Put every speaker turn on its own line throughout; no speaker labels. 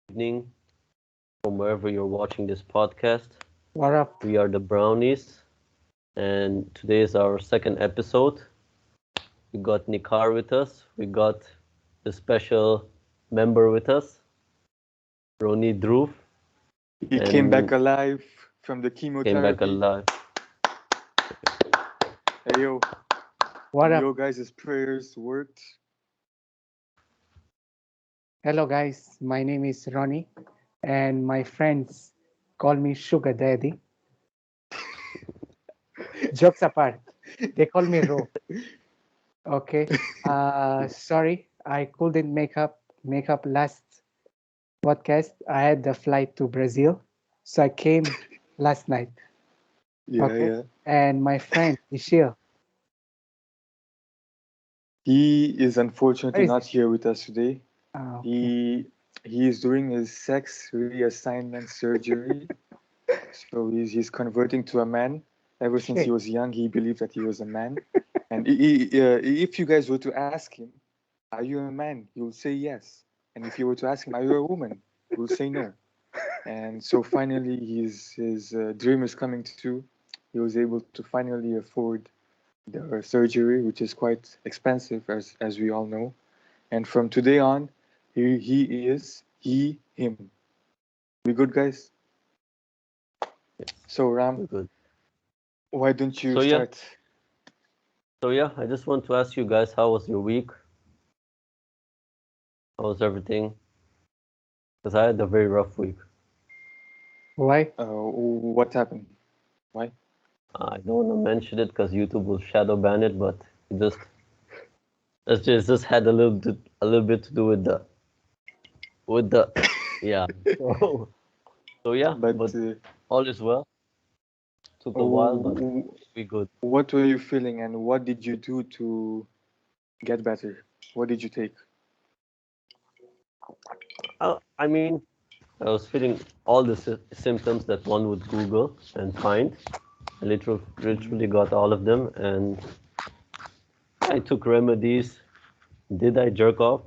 evening from wherever you're watching this podcast.
What up?
We are the Brownies, and today is our second episode. We got Nikhar with us. We got the special member with us, Rony Dhruv,
He came back
and
alive from the
came back
chemotherapy.
alive.
Hey yo,
What up?
your guys' prayers worked.
Hello, guys. My name is Ronnie, and my friends call me Sugar Daddy. Jokes apart, they call me Ro. Okay. Sorry, I couldn't make up last podcast. I had the flight to Brazil, so I came last night.
Yeah,
Okay.
yeah.
And my friend Dishil,
He is
where
unfortunately
is
not
he?
here with us today.
Okay.
He is doing his sex reassignment surgery. So he's converting to a man. Ever since he
Shit.
was young, he believed that he was a man. And if you guys were to ask him, "Are you a man?" he will say yes. And if you were to ask him, "Are you a woman?" he will say no. And so finally, his dream is coming true. He was able to finally afford the surgery, which is quite expensive, as we all know. And from today on, he is him. We good, guys?
Yes,
So Ram,
we're good.
why don't you
So yeah,
start?
I just want to ask you guys, how was your week? How was everything? Because I had a very rough week.
Why?
What happened? Why?
I don't want to mention it because YouTube will shadow ban it, but it just had a little bit to do with the yeah. So yeah,
But
but all is well. Took a while, but
oh,
we good.
what were you feeling, and what did you do to get better? What did you take?
I mean, I was feeling all the symptoms that one would Google and find. I literally got all of them, and I took remedies. Did I jerk off?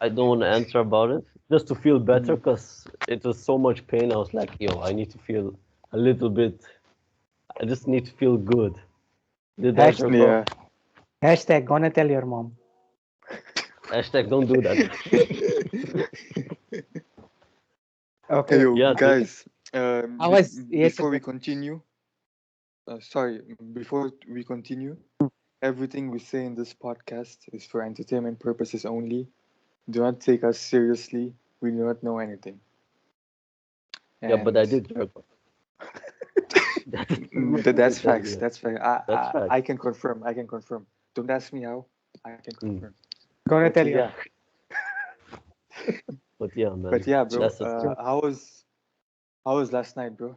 I don't want to answer about it. Just to feel better,
Mm.
because it was so much pain. I was like, yo, I need to feel a little bit. I just need to feel good. Did I
Hashtag,
jerk off?
Yeah.
hashtag gonna tell your mom.
Hashtag don't do that.
Hey
Okay.
yo,
Yeah, dude.
guys.
I was
Before we
yesterday.
continue, sorry. Before we continue, everything we say in this podcast is for entertainment purposes only. Do not take us seriously. We do not know anything.
Yeah, but I
And
did jerk off. That's
that's
that,
facts.
yeah,
That's fact.
that's
I
facts.
can confirm. I can confirm. Don't ask me how. I can
Mm.
confirm.
Gonna
But
tell your
yeah,
mom.
But yeah, man,
but yeah, bro.
that's the thing.
Joke.
How was last night, bro?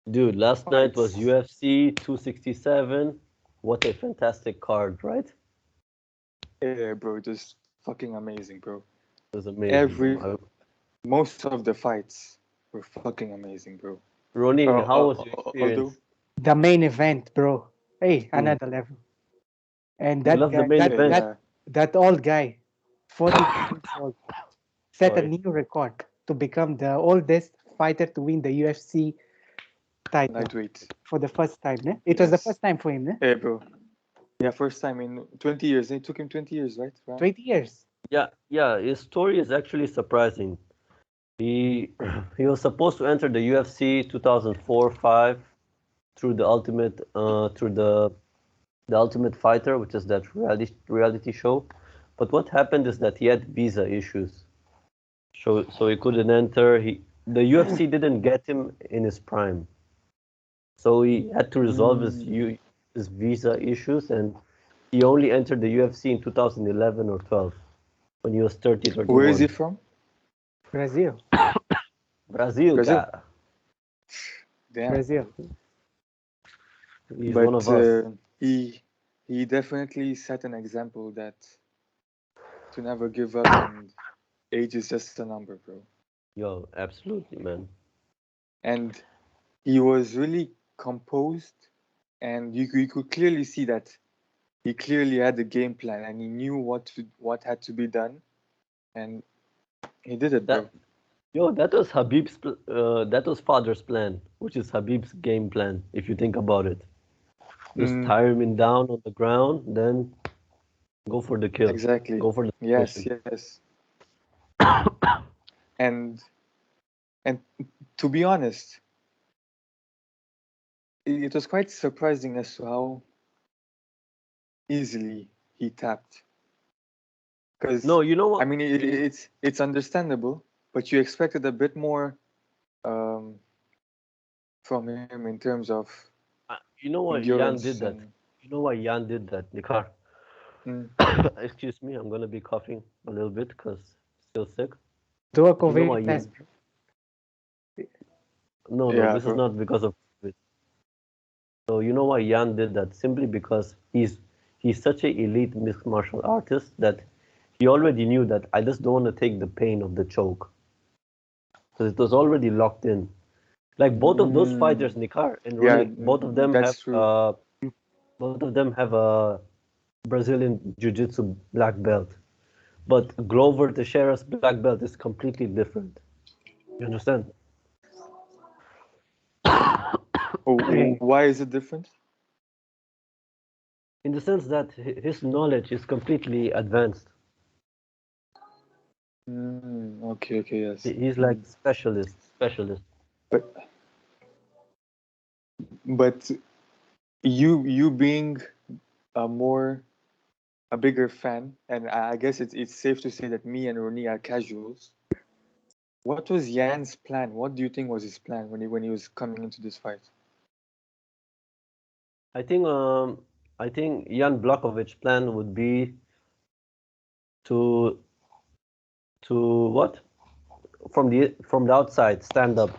Dude, last night was
Fights.
UFC 267. What a fantastic card, right? It
Yeah, bro. Just fucking amazing, bro.
was amazing,
Every
bro.
Most of the fights were fucking amazing, bro.
Ronnie, how was your
Although,
experience?
The main event, bro. Hey,
Mm.
another level. And
You
that
love the
guy,
main
that
event.
that
yeah,
that old guy, 42 years old, set a
Sorry.
new record to become the oldest fighter to win the UFC title
lightweight.
for the first time. Ne? It was the
Yes.
first time for him. Ne?
Hey, bro. Yeah, first time in 20 years. It took him 20 years, right, Ram?
20 years.
Yeah, his story is actually surprising. He he was supposed to enter the UFC 2004-5 through the Ultimate Fighter, which is that reality show. But what happened is that he had visa issues, so he couldn't enter. The UFC didn't get him in his prime, so he had to resolve
Mm.
his visa issues, and he only entered the UFC in 2011 or 12 when he was 30,
Where is he
31.
from?
Brazil.
Brazil,
Brazil.
cara.
Damn.
Brazil.
He's one
But
of us.
he definitely set an example that to never give up, and age is just a number, bro.
Yo, absolutely, man.
And he was really composed, and you could clearly see that he clearly had a game plan, and he knew what had to be done. And He did it, bro.
That was that was father's plan, which is Habib's game plan, if you think about it. Just tire him down on the ground, then go for the kill.
Exactly.
Go for the
Yes,
submission.
yes. And to be honest, it was quite surprising as to how easily he tapped. Because
No, you know what?
I mean, it's understandable, but you expected a bit more from him in terms of
You know why Jan did that? You know why Jan did that, Nikhar? Excuse me, I'm gonna be coughing a little bit because still sick.
Do a
You know why
COVID test, bro.
No,
Yeah,
this is
bro.
not because of COVID. So you know why Jan did that? Simply because he's such an elite mixed martial artist that he already knew that I just don't want to take the pain of the choke. Because it was already locked in. Like both of those fighters, Nikhar and Rony, both of them
that's true.
have a Brazilian Jiu-Jitsu black belt. But Glover Teixeira's black belt is completely different. You understand?
Why is it different?
In the sense that his knowledge is completely advanced.
Okay, yes.
He's like specialist.
But you being a bigger fan, and I guess it's safe to say that me and Rony are casuals. What was Jan's plan? What do you think was his plan when he was coming into this fight?
I think Event-Blachowicz plan would be to what? From the outside, stand up.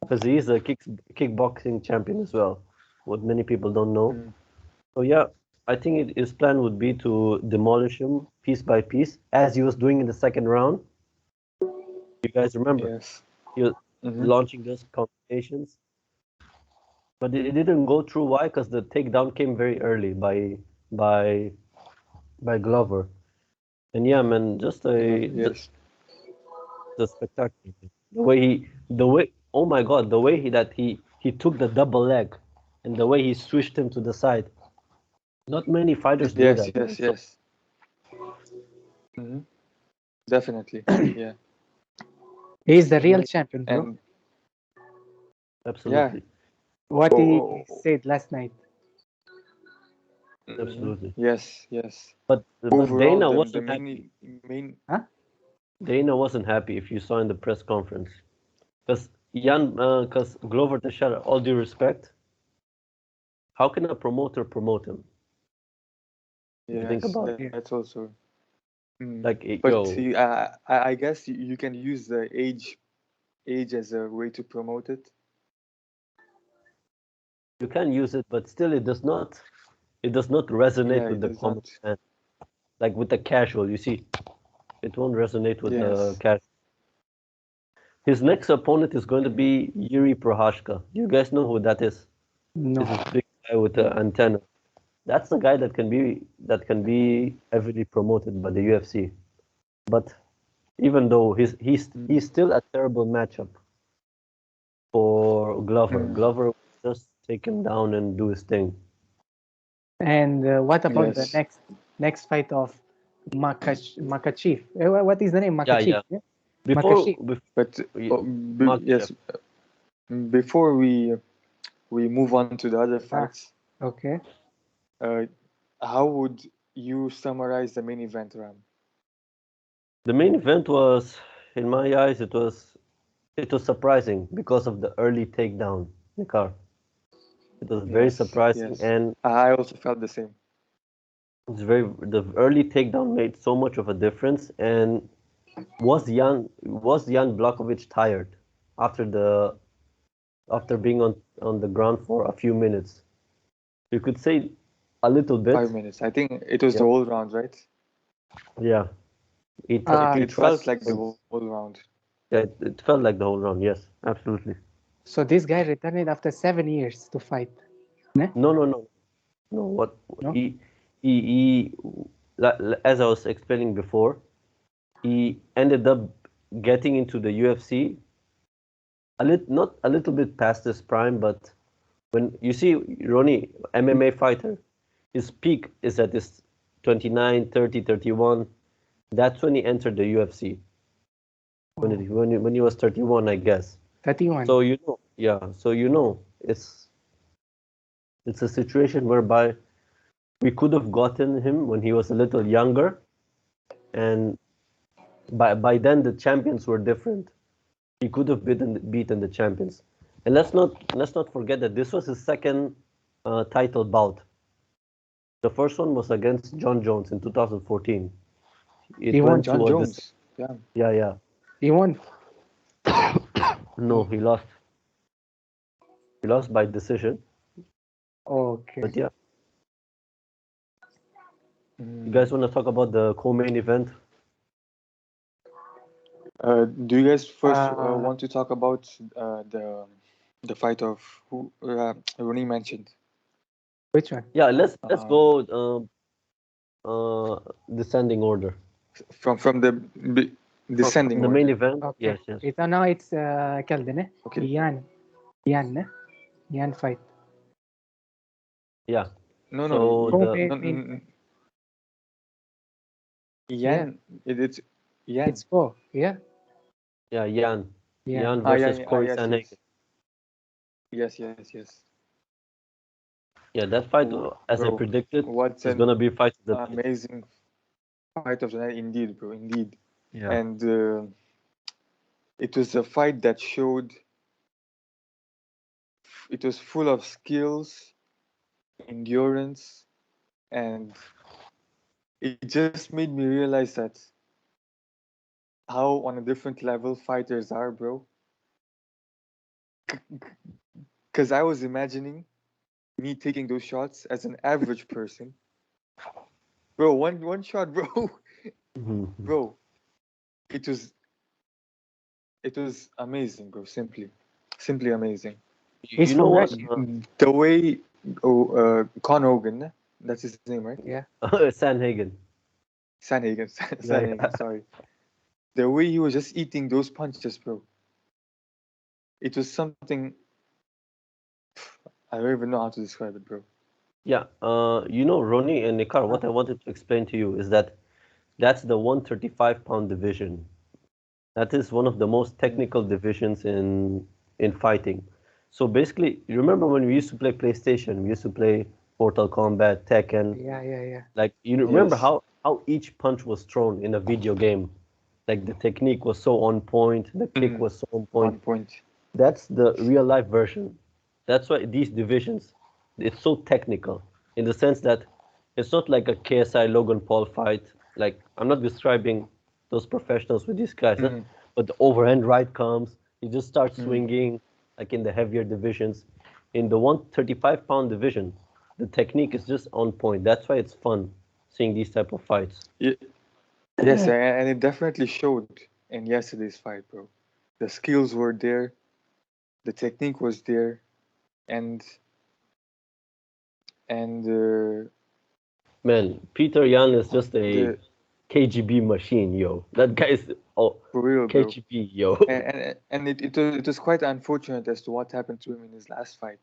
Because he is a kickboxing champion as well, what many people don't know. So yeah, I think his plan would be to demolish him piece by piece, as he was doing in the second round. You guys remember?
Yes.
He was launching those combinations. But it didn't go through. Why? Because the takedown came very early by Glover. And yeah, man, just the spectacular. Oh my God, the way he took the double leg, and the way he switched him to the side. Not many fighters do that.
Yes. Definitely, yeah.
He's the real champion, bro.
Absolutely.
What he said last night.
Absolutely.
Yes.
But
overall,
Dana wasn't happy.
Huh?
Dana wasn't happy if you saw in the press conference. Because Glover Teixeira, all due respect, how can a promoter promote him?
Yes,
you think about it.
That's also.
But
see, I guess you can use the age as a way to promote it.
You can use it, but still, it does not resonate with the common man. Like with the casual, you see, it won't resonate with the casual. His next opponent is going to be Yuri Prohashka. You guys know who that is?
No.
This is big guy with the antenna. That's the guy that can be heavily promoted by the UFC. But even though he's still a terrible matchup for Glover. Glover will just take him down and do his thing.
And what about the next fight of Makhachev? What is the name? Makhachev.
Yeah.
Before we move on to the other fights.
Okay.
How would you summarize the main event, Ram?
The main event was, in my eyes, it was surprising because of the early takedown, Nikhar. It was very surprising, and
I also felt the same.
The early takedown made so much of a difference. And was Event-Blachowicz tired after being on the ground for a few minutes? You could say a little bit.
5 minutes. I think it was the whole round, right?
Yeah.
It felt like the whole round.
Yeah, it felt like the whole round. Yes, absolutely.
So this guy returned after 7 years to fight.
No. What?
No?
He as I was explaining before, he ended up getting into the UFC not a little bit past his prime, but when you see Rony, MMA fighter, his peak is at this 29, 30, 31. That's when he entered the UFC. When he was 31, I guess.
31.
So it's a situation whereby we could have gotten him when he was a little younger, and by then the champions were different. He could have beaten the champions. And let's not forget that this was his second title bout. The first one was against John Jones in 2014. It
He won.
went
John
to
Jones. Yeah.
yeah.
He won.
No, he lost. He lost by decision.
Okay.
But yeah, you guys want to talk about the co-main event?
Do you guys first
Uh,
want to talk about the fight of who Rony mentioned?
Which one?
Yeah, let's
Uh,
go descending order.
from the descending
From the
order.
main event.
Okay.
Yes.
Now it's Kaldene.
Okay.
Yan fight.
Yeah.
No,
So
Yan. It's Yan.
It's four. Yeah.
yeah, Yan
Yeah.
versus
Yan,
Corey
yes,
Sandhagen.
yes.
Yeah, that fight, as I
Bro,
predicted,
what's
is
an
gonna be a fight of the night.
amazing fight of the night, indeed, bro, indeed.
Yeah.
And it was a fight that showed it was full of skills, endurance, and it just made me realize that how on a different level fighters are, bro. Because I was imagining me taking those shots as an average person. Bro, one shot, bro.
Mhm.
Bro, it was amazing, bro. Simply amazing.
He's
You know
from
what?
Russia.
The way Conor Hogan, that's his name, right?
Yeah.
Sandhagen.
Sandhagen,
Yeah,
Sandhagen, sorry. The way he was just eating those punches, bro. It was something I don't even know how to describe it, bro.
Yeah. Rony and Nikhar, what I wanted to explain to you is that that's the 135-pound division. That is one of the most technical divisions in fighting. So basically, you remember when we used to play PlayStation, we used to play Mortal Kombat, Tekken.
Yeah.
Like remember
Yes.
how each punch was thrown in a video game. Like the technique was so on point, the kick was so on point.
On point.
That's the real life version. That's why these divisions, it's so technical in the sense that it's not like a KSI Logan Paul fight. Like I'm not describing those professionals with these guys,
Mm.
but the overhand right comes, you just start
Mm.
swinging like in the heavier divisions. In the 135-pound division, the technique is just on point. That's why it's fun seeing these type of fights.
Yes, and it definitely showed in yesterday's fight, bro. The skills were there, the technique was there, and
Man, Peter Yan is just a
the
KGB machine, yo. That guy is
for real, bro.
KGB, yo.
And it was quite unfortunate as to what happened to him in his last fight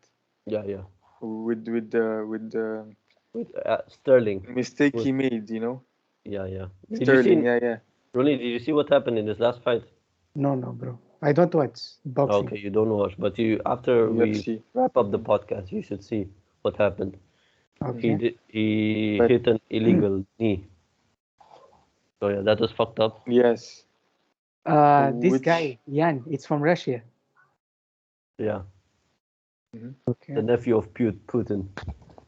Yeah.
with the
With Sterling.
mistake
Was-
he made, you know.
Yeah. Did you
Sterling,
see,
yeah.
Ronnie, did you see what happened in his last fight?
No, bro. I don't watch boxing.
Okay, you don't watch, but after we
UFC.
wrap up the podcast, you should see what happened.
Okay.
He
But-
hit an illegal knee. So yeah, that was fucked up.
Yes.
This
Which-
guy, Yan, it's from Russia.
Yeah,
Okay.
the nephew of Putin.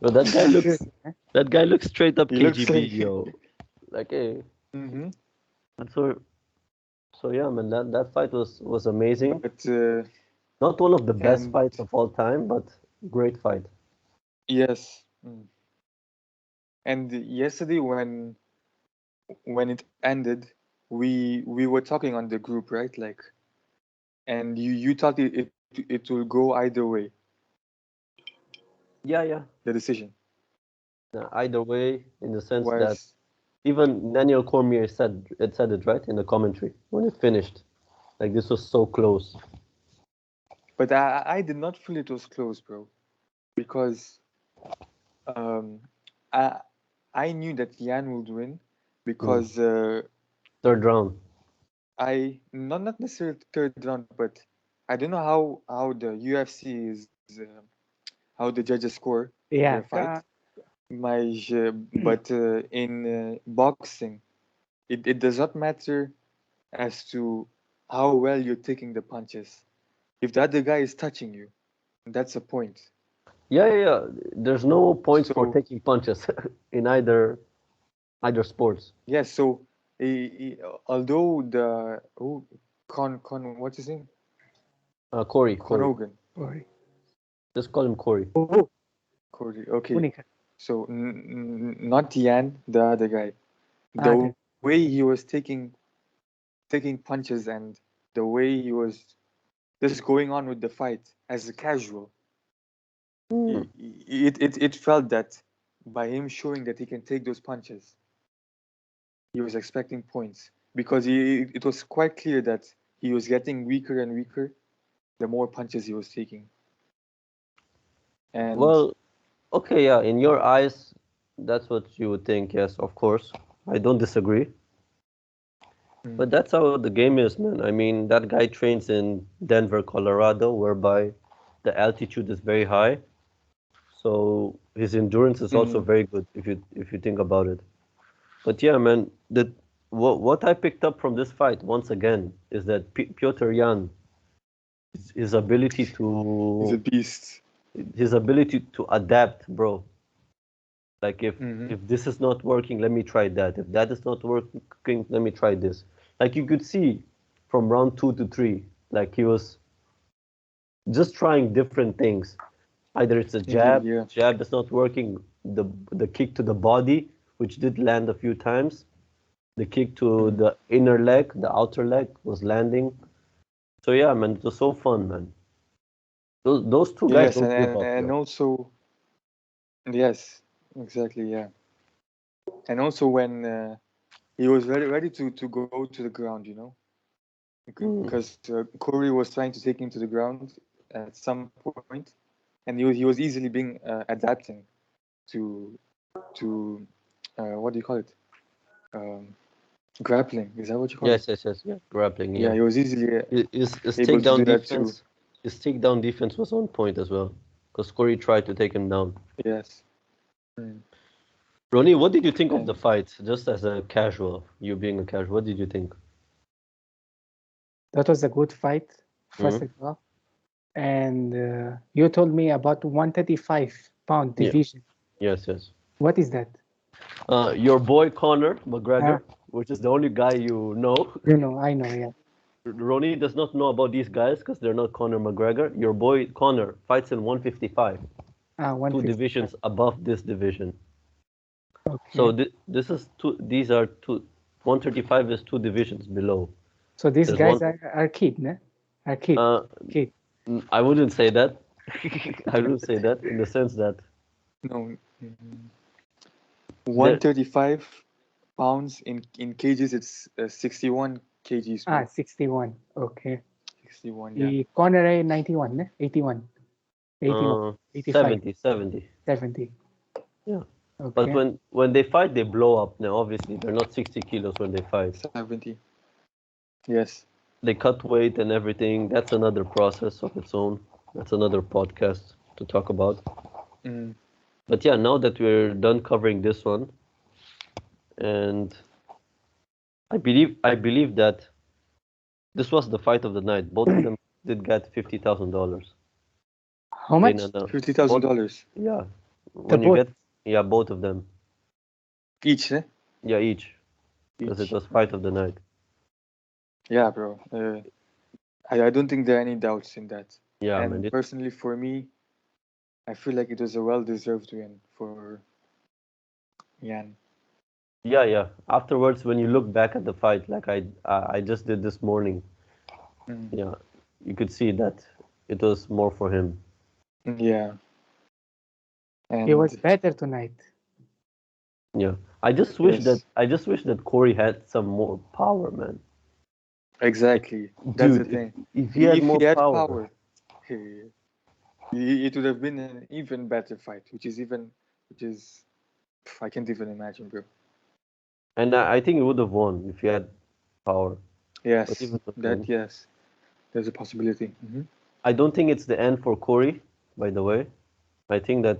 But that guy looks straight up
He looks
KGB,
like-
yo. Like hey,
Mm-hmm.
and so yeah, man, that fight was amazing.
But
Not one of the best
And-
fights of all time, but great fight.
yes. And yesterday when it ended, we were talking on the group, right? Like, and you thought it will go either way,
Yeah.
the decision.
Either way, in the sense that
Was
Even Daniel Cormier said it right in the commentary when it finished. Like, this was so close.
But I did not feel it was close, bro, because I knew that Jan would win because
Third round.
I not necessarily third round, but I don't know how the UFC is how the judges score
Yeah.
their fight. But in boxing, it does not matter as to how well you're taking the punches. If the other guy is touching you, that's a point.
Yeah. There's no points for
So
taking punches in either sports.
yes, so although the what's his name?
Corey.
Hogan.
Sorry.
Just call him Corey.
Oh,
Corey. Okay.
Nikhar.
So not Yan, the other guy. The way he was taking punches and the way he was just going on with the fight as a casual, it felt that by him showing that he can take those punches, he was expecting points because it was quite clear that he was getting weaker and weaker the more punches he was taking. And
Well, okay, yeah, in your eyes, that's what you would think, yes, of course. I don't disagree. But that's how the game is, man. I mean, that guy trains in Denver, Colorado, whereby the altitude is very high. So his endurance is also very good if you think about it. But yeah, man, what I picked up from this fight once again is that Piotr Jan, his ability to
he's a beast.
His ability to adapt, bro. Like if this is not working, let me try that. If that is not working, let me try this. Like you could see from round 2 to 3, like he was just trying different things. Either it's a jab is not working, the kick to the body, which did land a few times. The kick to the inner leg, the outer leg was landing. So yeah, man, it was so fun, man. Those two guys don't give up.
And also, yes, exactly, yeah. And also when he was ready to go to the ground, you know, because Corey was trying to take him to the ground at some point, and he was easily being adapting to what do you call it? Grappling. Is that what you call it?
Yes, yeah, grappling. Yeah,
he was easily
his
able to do that too.
His takedown defense was on point as well, because Corey tried to take him down.
Yes.
Ronnie, what did you think of the fight? Just as a casual, you being a casual, what did you think?
That was a good fight, first of all. And you told me about 135-pound division.
Yes.
What is that?
Your boy Conor McGregor, which is the only guy you know.
You know, I know, yeah.
Ronnie does not know about these guys because they're not Conor McGregor. Your boy Conor fights in 155. 2 divisions above this division.
Okay.
So this is these are 135 is 2 divisions below.
So these guys are kid, ne? Are kid. Kid.
I wouldn't say that. I wouldn't say that in the sense that
no. 135 pounds in cages. It's 61 kgs.
61. Okay.
61. Yeah.
Conor 91, ne? 81. 81. 85. 70.
Yeah.
Okay.
But when they fight, they blow up. Now, obviously, they're not 60 kilos when they fight.
70. Yes.
They cut weight and everything. That's another process of its own. That's another podcast to talk about. But yeah, now that we're done covering this one, and I believe that this was the fight of the night. Both of them did get $50,000.
How much?
$50,000.
Yeah. When you get both of them.
Each, eh?
Yeah, each. Because it was fight of the night.
Yeah, bro. I don't think there are any doubts in that.
Yeah,
and
man.
Personally, for me, I feel like it was a well-deserved win for Jan.
Yeah. Afterwards, when you look back at the fight, like I just did this morning, yeah, you could see that it was more for him.
Yeah. And
he was better tonight.
Yeah. I just wish
Yes.
that Corey had some more power, man.
Exactly. That's the
Dude,
thing.
if he had
If
more
he had
power,
power, it would have been an even better fight, which is, I can't even imagine, bro.
and I think he would have won if he had power. But
Yes,
even though,
that
man,
yes, there's a possibility.
I don't think it's the end for Corey. By the way, I think that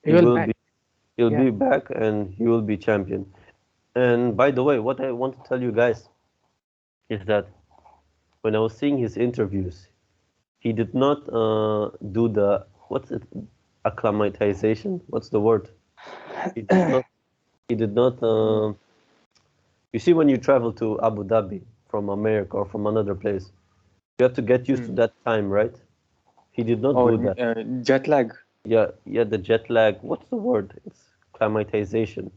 He
he
will
will
back.
be he'll
Yeah.
be back and he will be champion. And by the way, what I want to tell you guys is that when I was seeing his interviews, he did not do the what's it acclimatization? What's the word? He did not. He did not. You see, when you travel to Abu Dhabi from America or from another place, you have to get used to
Mm.
that time, right? He did not
Oh,
do that.
jet lag.
Yeah, yeah. The jet lag. What's the word? It's acclimatization,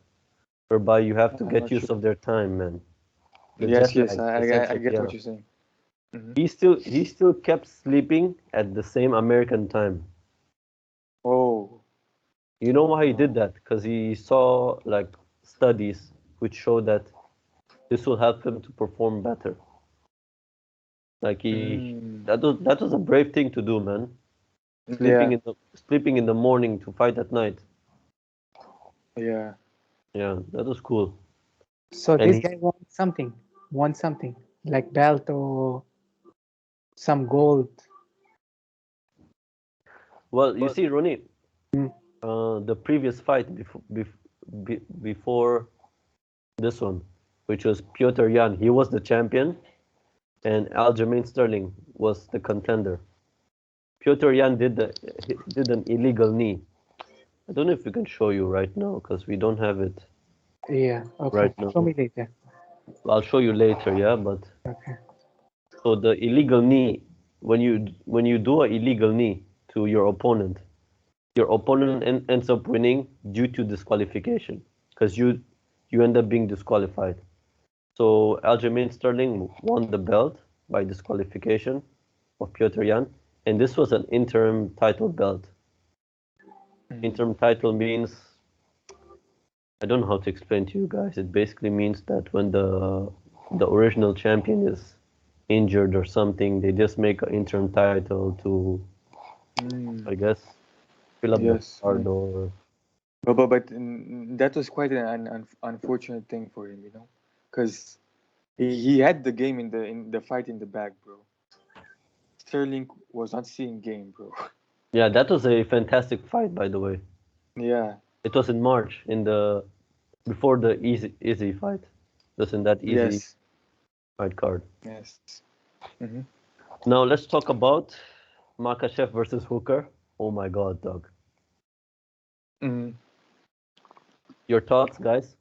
whereby you have to
I'm
get
not
used
sure.
of their time, man. The
Yes,
jet
yes,
lag,
I
essentially.
get
Yeah.
what you're saying.
He still kept sleeping at the same American time.
Oh,
You know why he did
oh.
that? Because he saw like studies which show that this will help him to perform better. Like
Mm.
that was a brave thing to do, man.
Yeah,
Sleeping in the morning to fight at night.
yeah.
Yeah, that was cool.
So
And
this guy wants something like belt or some gold.
well, you see, Ronnie,
Mm.
the previous fight before this one, which was Piotr Jan, he was the champion, and Aljamain Sterling was the contender. Piotr Jan did an illegal knee. I don't know if we can show you right now because we don't have it
Yeah. Okay.
right now.
Show me later.
I'll show you later, yeah. But
Okay.
so the illegal knee, when you do an illegal knee to your opponent ends up winning due to disqualification because you end up being disqualified. So Aljamain Sterling won the belt by disqualification of Piotr Jan, and this was an interim title belt.
Mm.
Interim title means I don't know how to explain to you guys. It basically means that when the original champion is injured or something, they just make an interim title to,
Mm.
I guess, fill up the
Yes.
card or
But that was quite an unfortunate thing for him, because he had the game in the fight in the bag, bro. Sterling was not seeing game, bro.
yeah, that was a fantastic fight, by the way.
Yeah.
It was in March, in the before the easy fight. It was in that easy
Yes.
fight card.
Yes. Hmm.
Now let's talk about Makhachev versus Hooker. Oh my God, dog.
Mm.
Your thoughts, guys?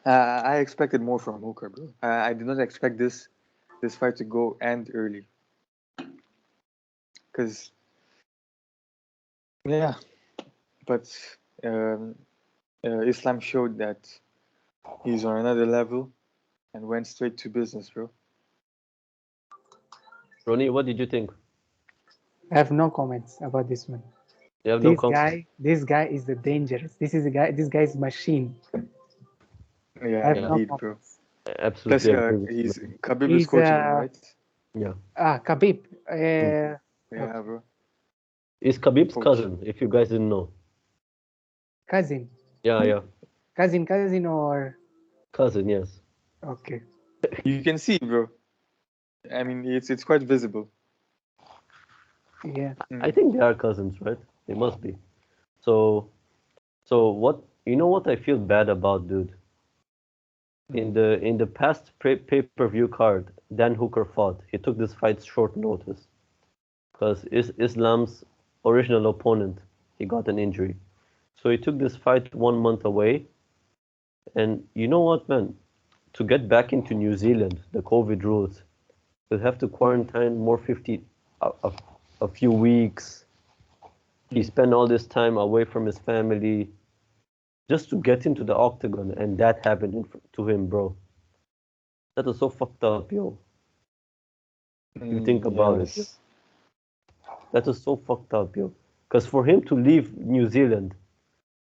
I expected more from Hooker, bro. I did not expect this fight to go end early, because yeah, but um, Islam showed that he's on another level and went straight to business, bro.
Ronnie, what did you think?
I have no comments about this one.
You have no comment?
This guy is the dangerous. This guy is machine. I
Yeah,
have
Yeah,
no
indeed, bro.
comments.
I
Plus,
absolutely agree with you,
he's
man.
Khabib is
He's
coaching him, right?
Yeah.
Khabib.
Mm.
Yeah,
Okay.
bro.
Is Khabib's
Coach.
cousin, if you guys didn't know.
Cousin.
Yeah, yeah.
Cousin or
Cousin, yes.
okay.
You can see, bro. I mean, it's quite visible.
Yeah.
I
Mm.
think they are cousins, right? They must be. So, what, you know what I feel bad about, dude? In the past pay-per-view card, Dan Hooker fought. He took this fight short notice because Islam's original opponent, he got an injury. So he took this fight 1 month away. And you know what, man? To get back into New Zealand, the COVID rules, he'll have to
Mm.
quarantine more 50, a few weeks. He
Mm.
spent all this time away from his family just to get into the octagon, and that happened to him, bro. That was so fucked up, yo. If you think about it, yo.
Yes.
That was so fucked up, yo. Because for him to leave New Zealand,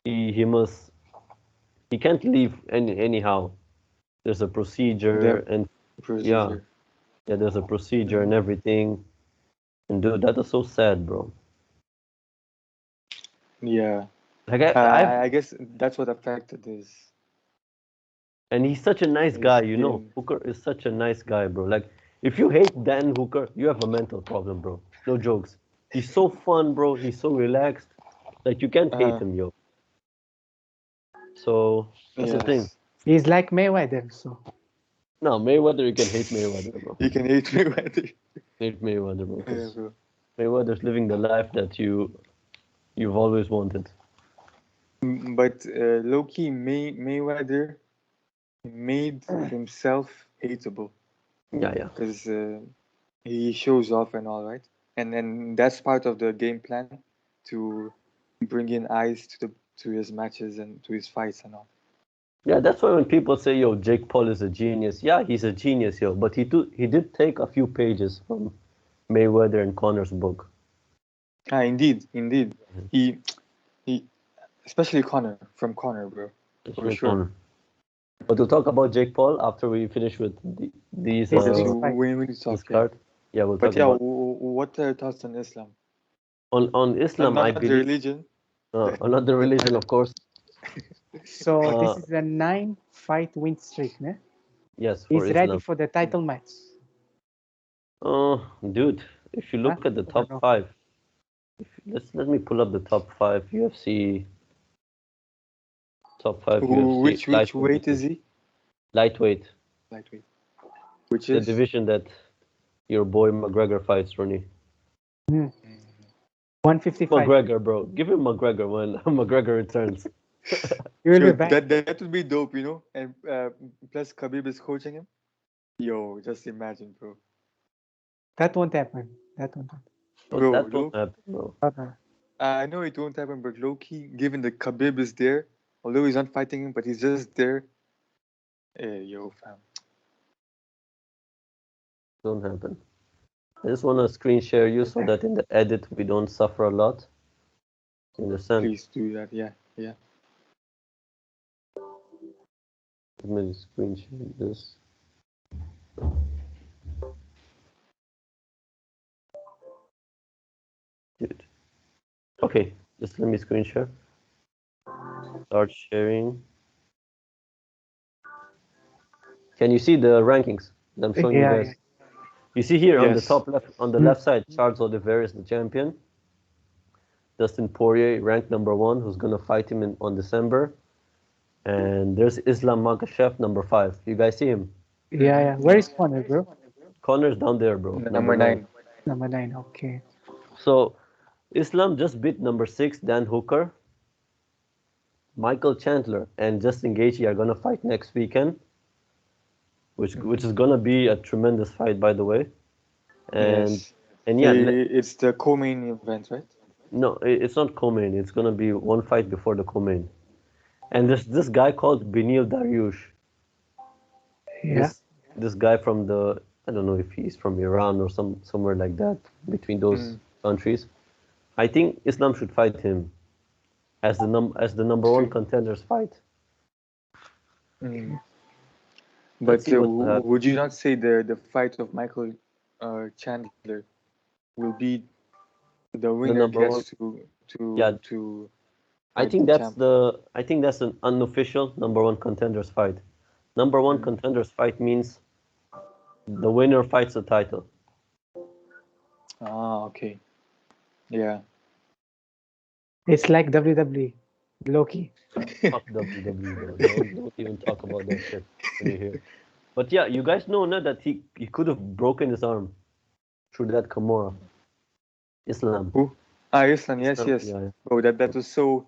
he must He can't leave anyhow. There's a procedure and
Procedure.
yeah, there's a procedure and everything. And dude, that is so sad, bro.
Yeah.
Like
I guess that's what affected his.
and he's such a nice guy, you know.
game.
Hooker is such a nice guy, bro. Like if you hate Dan Hooker, you have a mental problem, bro. No jokes. He's so fun, bro. He's so relaxed. Like you can't hate him, yo. So that's the thing.
Yes.
He's like Mayweather, so.
No, Mayweather, you can hate Mayweather, bro.
You can hate Mayweather.
Hate Mayweather, bro.
Yeah,
'Cause
bro.
Mayweather's living the life that you've always wanted.
But low-key, Mayweather made himself hateable
Yeah, yeah.
because he shows off and all, right? And that's part of the game plan to bring in eyes to his matches and to his fights and all.
Yeah, that's why when people say, "Yo, Jake Paul is a genius," yeah, he's a genius, yo. But he did take a few pages from Mayweather and Conor's book.
Indeed. He especially Conor, bro. For sure.
Conor. But we'll talk about Jake Paul after we finish with these
Yes,
Okay,
yes.
so when we talk,
this card. Yeah, we'll
but
talk
yeah,
about
what are your thoughts on Islam?
on Islam. I
Another
believe
religion.
another religion, of course.
So this is a 9-fight win streak, ne?
Yes, for
He's
Islam.
ready for the title match.
Dude, if you look at the top five, let me pull up the top five UFC. Top five UFC.
Which weight is he?
Lightweight.
Lightweight. Which
The
is
division that your boy McGregor fights, Ronnie.
155.
McGregor, bro. Give him McGregor when McGregor returns.
He will be
Yo,
back.
that would be dope, you know. And plus Khabib is coaching him. Yo, just imagine, bro.
That won't happen.
But
Bro,
that won't happen, bro.
I know it won't happen, but low-key, given that Khabib is there, although he's not fighting him, but he's just there. Hey, yo, fam.
Don't happen. I just want to screen share you so that in the edit we don't suffer a lot. You understand?
Please do that, yeah.
Let me screen share this. Dude. Okay, just let me screen share. Start sharing. Can you see the rankings that I'm showing you guys?
Yeah.
You see here on the
Yes.
top left, on the left side, Charles Oliveira is the champion. Dustin Poirier ranked number 1, who's gonna fight him on December. And there's Islam Makhachev, number 5. You guys see him?
Yeah. Where is Conor, bro?
Connor's down there, bro.
Number 9.
Number 9. Okay.
So Islam just beat number 6, Dan Hooker. Michael Chandler and Justin Gaethje are gonna fight next weekend, which is gonna be a tremendous fight, by the way. And yeah,
it's the co-main event, right?
no, it's not co-main. It's gonna be one fight before the co-main. And there's this guy called Benil Dariush.
Yeah.
This guy from I don't know if he's from Iran or somewhere like that, between those countries. I think Islam should fight him as the number 1 contenders fight.
But would you not say the fight of Michael Chandler will be the winner gets to
I think that's an unofficial number 1 contenders fight. Number 1 contenders fight means the winner fights the title.
Okay. Yeah.
It's like WWE. Low-key.
Fuck WWE, bro. Don't even talk about that shit when you're here. But yeah, you guys know now that he could have broken his arm through that Kimura. Islam.
Who? Islam. Yes.
Yeah.
Oh, that was so.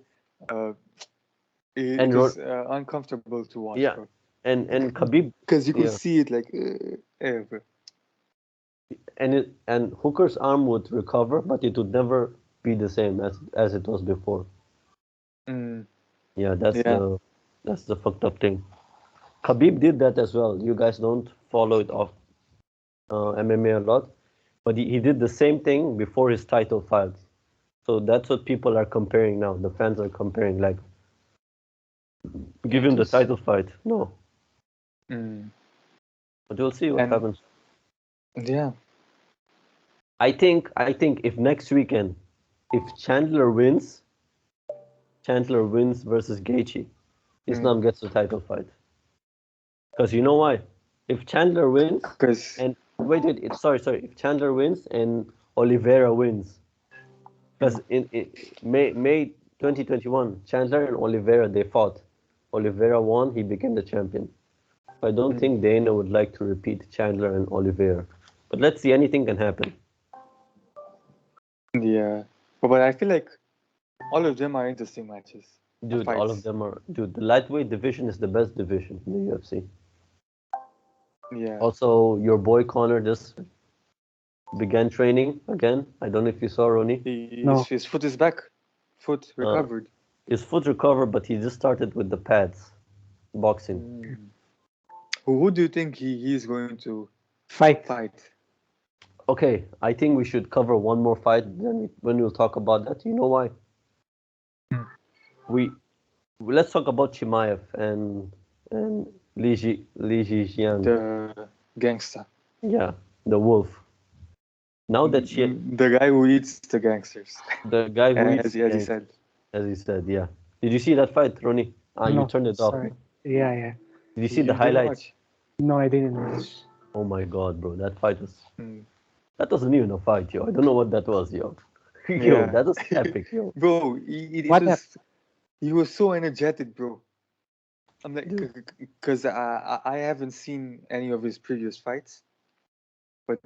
It was uncomfortable to watch.
Yeah.
Bro.
And Khabib.
Because you could see it like. Bro.
And Hooker's arm would recover, but it would never be the same as it was before. Yeah, that's the fucked up thing. Khabib did that as well. You guys don't follow it off MMA a lot, but he did the same thing before his title fight. So that's what people are comparing now. The fans are comparing, like, Give him the title fight. No.
Mm.
But we'll see what
And-
happens.
Yeah.
I think if next weekend, if Chandler wins versus Gaethje, Islam gets the title fight. Because you know why? If Chandler wins
Because
and sorry. If Chandler wins and Oliveira wins, because in May 2021, Chandler and Oliveira they fought. Oliveira won. He became the champion. I don't think Dana would like to repeat Chandler and Oliveira. But let's see. Anything can happen.
yeah, but I feel like all of them are interesting matches.
Dude, all of
Fights.
them are. Dude, the lightweight division is the best division in the UFC.
Yeah.
Also, your boy Conor just began training again. I don't know if you saw Rony.
No.
His foot is back. Foot recovered.
His foot recovered, but he just started with the pads, boxing.
Who do you think he is going to
Fight.
Okay, I think we should cover one more fight. Then when we'll talk about that, you know why? Let's talk about Chimaev and Li Jijiang.
The gangster.
Yeah, the wolf. Now that
The guy who eats the gangsters.
the guy who eats
as he said.
as he said, yeah. Did you see that fight, Ronnie?
No,
You turned it off.
sorry. Yeah.
Did you see the
didn't
highlights?
watch?
No, I didn't watch.
Oh my god, bro, that fight was.
Mm.
That wasn't even a fight, yo. I don't know what that was, yo. Yo,
Yeah.
that was epic, yo.
Bro, he was so energetic, bro. I'm like, because I haven't seen any of his previous fights, but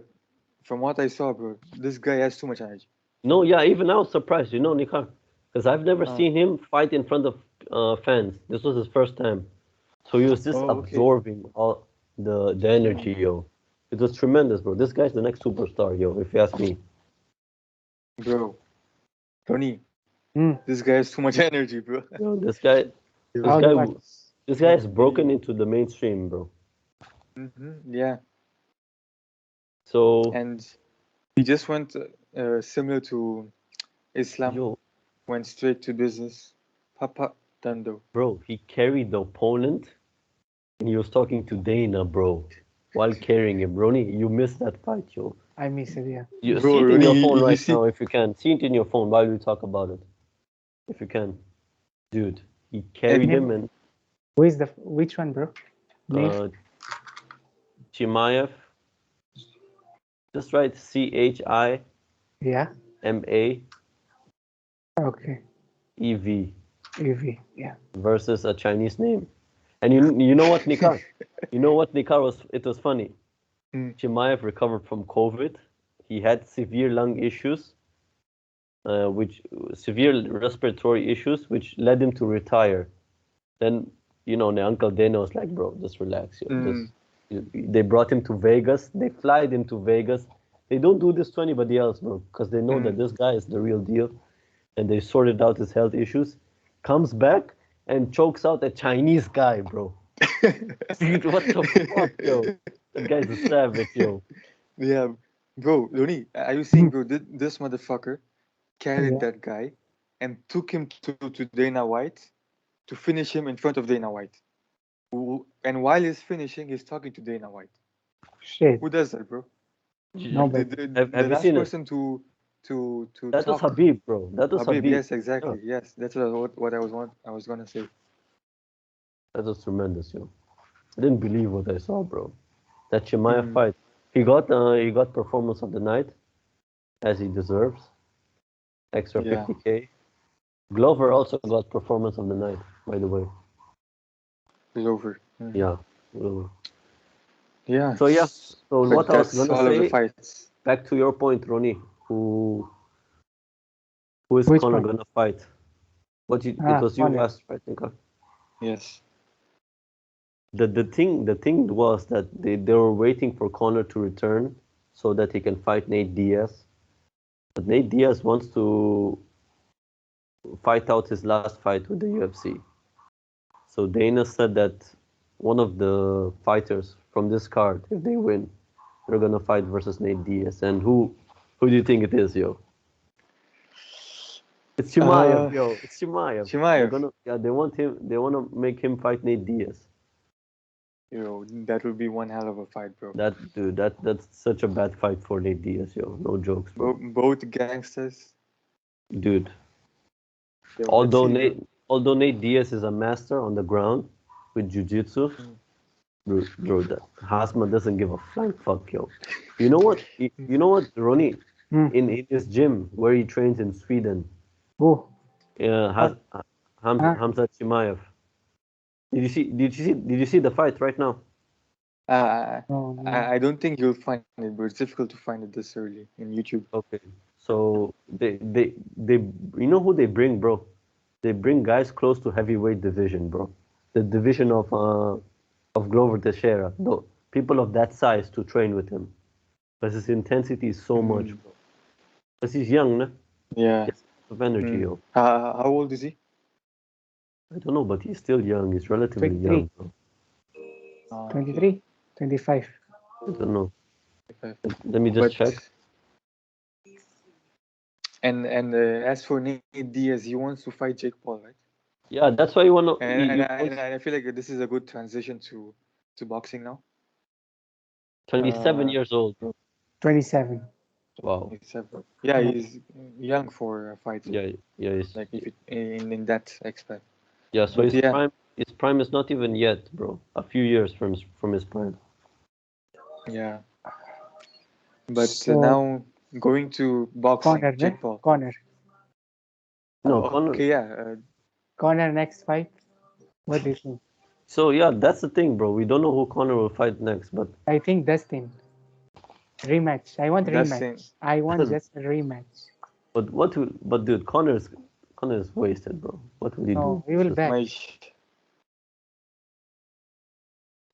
from what I saw, bro, this guy has too much energy.
No, yeah, even I was surprised, you know, Nikhar, because I've never seen him fight in front of fans. This was his first time, so he was just absorbing all the energy, yo. It was tremendous, bro. This guy's the next superstar, yo. If you ask me.
Bro, Rony, this guy has too much energy, bro.
Yo, this guy has broken into the mainstream, bro.
Yeah.
So
And he just went similar to Islam.
yo,
Went straight to business. Papa Dando.
bro, he carried the opponent, and he was talking to Dana, bro, while carrying him. Ronnie, you missed that fight, yo.
I miss it, yeah.
You
Bro,
see it in your
Ronnie,
phone
you
right
see-
now, if you can. See it in your phone while we talk about it, if you can. Dude, he carried him and
Which one, bro? Name?
Chimaev. Just write CHIMAEV
Yeah. Okay. EV. Yeah.
versus a Chinese name. And you know what, Nikhar? You know what, Nikhar was? It was funny. Chimaev recovered from COVID. He had severe lung issues, severe respiratory issues, which led him to retire. Then, you know, the Uncle Dana was like, bro, just relax. They brought him to Vegas. They flied him to Vegas. They don't do this to anybody else, bro, because they know that this guy is the real deal. And they sorted out his health issues. Comes back and chokes out a Chinese guy, bro. Dude, what the fuck, yo? That guy's a savage, yo.
Yeah. Bro, Rony, are you seeing, bro, this motherfucker carried that guy and took him to Dana White to finish him in front of Dana White. And while he's finishing, he's talking to Dana White.
Shit.
Who does that, bro?
Nobody.
The
Have you
last
seen it?
person to
That
talk.
was Habib, bro. That was Habib.
Yes, exactly. Yes, that's what I was gonna say.
That was tremendous, yo. I didn't believe what I saw, bro. That Chimaev fight. He got performance of the night, as he deserves. Extra 50K. Glover also got performance of the night, by the way.
Glover.
Yeah. Glover.
Yeah.
So yeah. So
But
what I was
that's
gonna
all of the
say,
fights.
back to your point, Ronnie, who is
Which
Conor
one?
gonna fight? It was you
Conor.
last, right, Nikhar?
Yes.
The thing was that they were waiting for Conor to return so that he can fight Nate Diaz. But Nate Diaz wants to fight out his last fight with the UFC. So Dana said that one of the fighters from this card, if they win, they're gonna fight versus Nate Diaz. And who do you think it is, yo? It's Chimaev, yo. It's Chimaev.
Chimaev.
They want him. They want to make him fight Nate Diaz.
Yo, that would be one hell of a fight, bro.
That's such a bad fight for Nate Diaz, yo. No jokes, bro.
Both gangsters.
Dude.
Yo,
Although
let's see,
although Nate Diaz is a master on the ground with jiu-jitsu, bro, that Hasma doesn't give a flying fuck, yo. You know what? You know what, Ronnie? In his gym where he trains in Sweden.
Who?
Yeah, Khamzat Chimaev. Did you see the fight right now?
No.
I don't think you'll find it, but it's difficult to find it this early in YouTube.
Okay. So they you know who they bring, bro? They bring guys close to heavyweight division, bro. The division of Glover Teixeira. No, people of that size to train with him. Because his intensity is so much, bro. Because he's young, no?
Yeah.
Of energy, yo.
How old is he?
I don't know, but he's still young. He's relatively
23.
young, bro.
23? 25.
I don't know. Let me just check.
And as for Nate Diaz, he wants to fight Jake Paul, right?
Yeah, that's why you want to.
And I feel like this is a good transition to boxing now.
27 years old, bro.
27.
Wow.
27. Yeah, he's young for a fight.
Yeah. He's,
like if in that aspect.
Yeah, so his prime is not even yet, bro. A few years from his prime.
Yeah. But
So,
now going to boxing,
Conor,
Jake Paul.
Conor.
No, Conor.
Okay, yeah.
Conor next fight. What do you think?
So yeah, that's the thing, bro. We don't know who Conor will fight next, but
I think Dustin. Rematch. I want
Dustin.
rematch. I want just a rematch.
But dude, Conor's wasted, bro. What will he
No,
do?
we will back.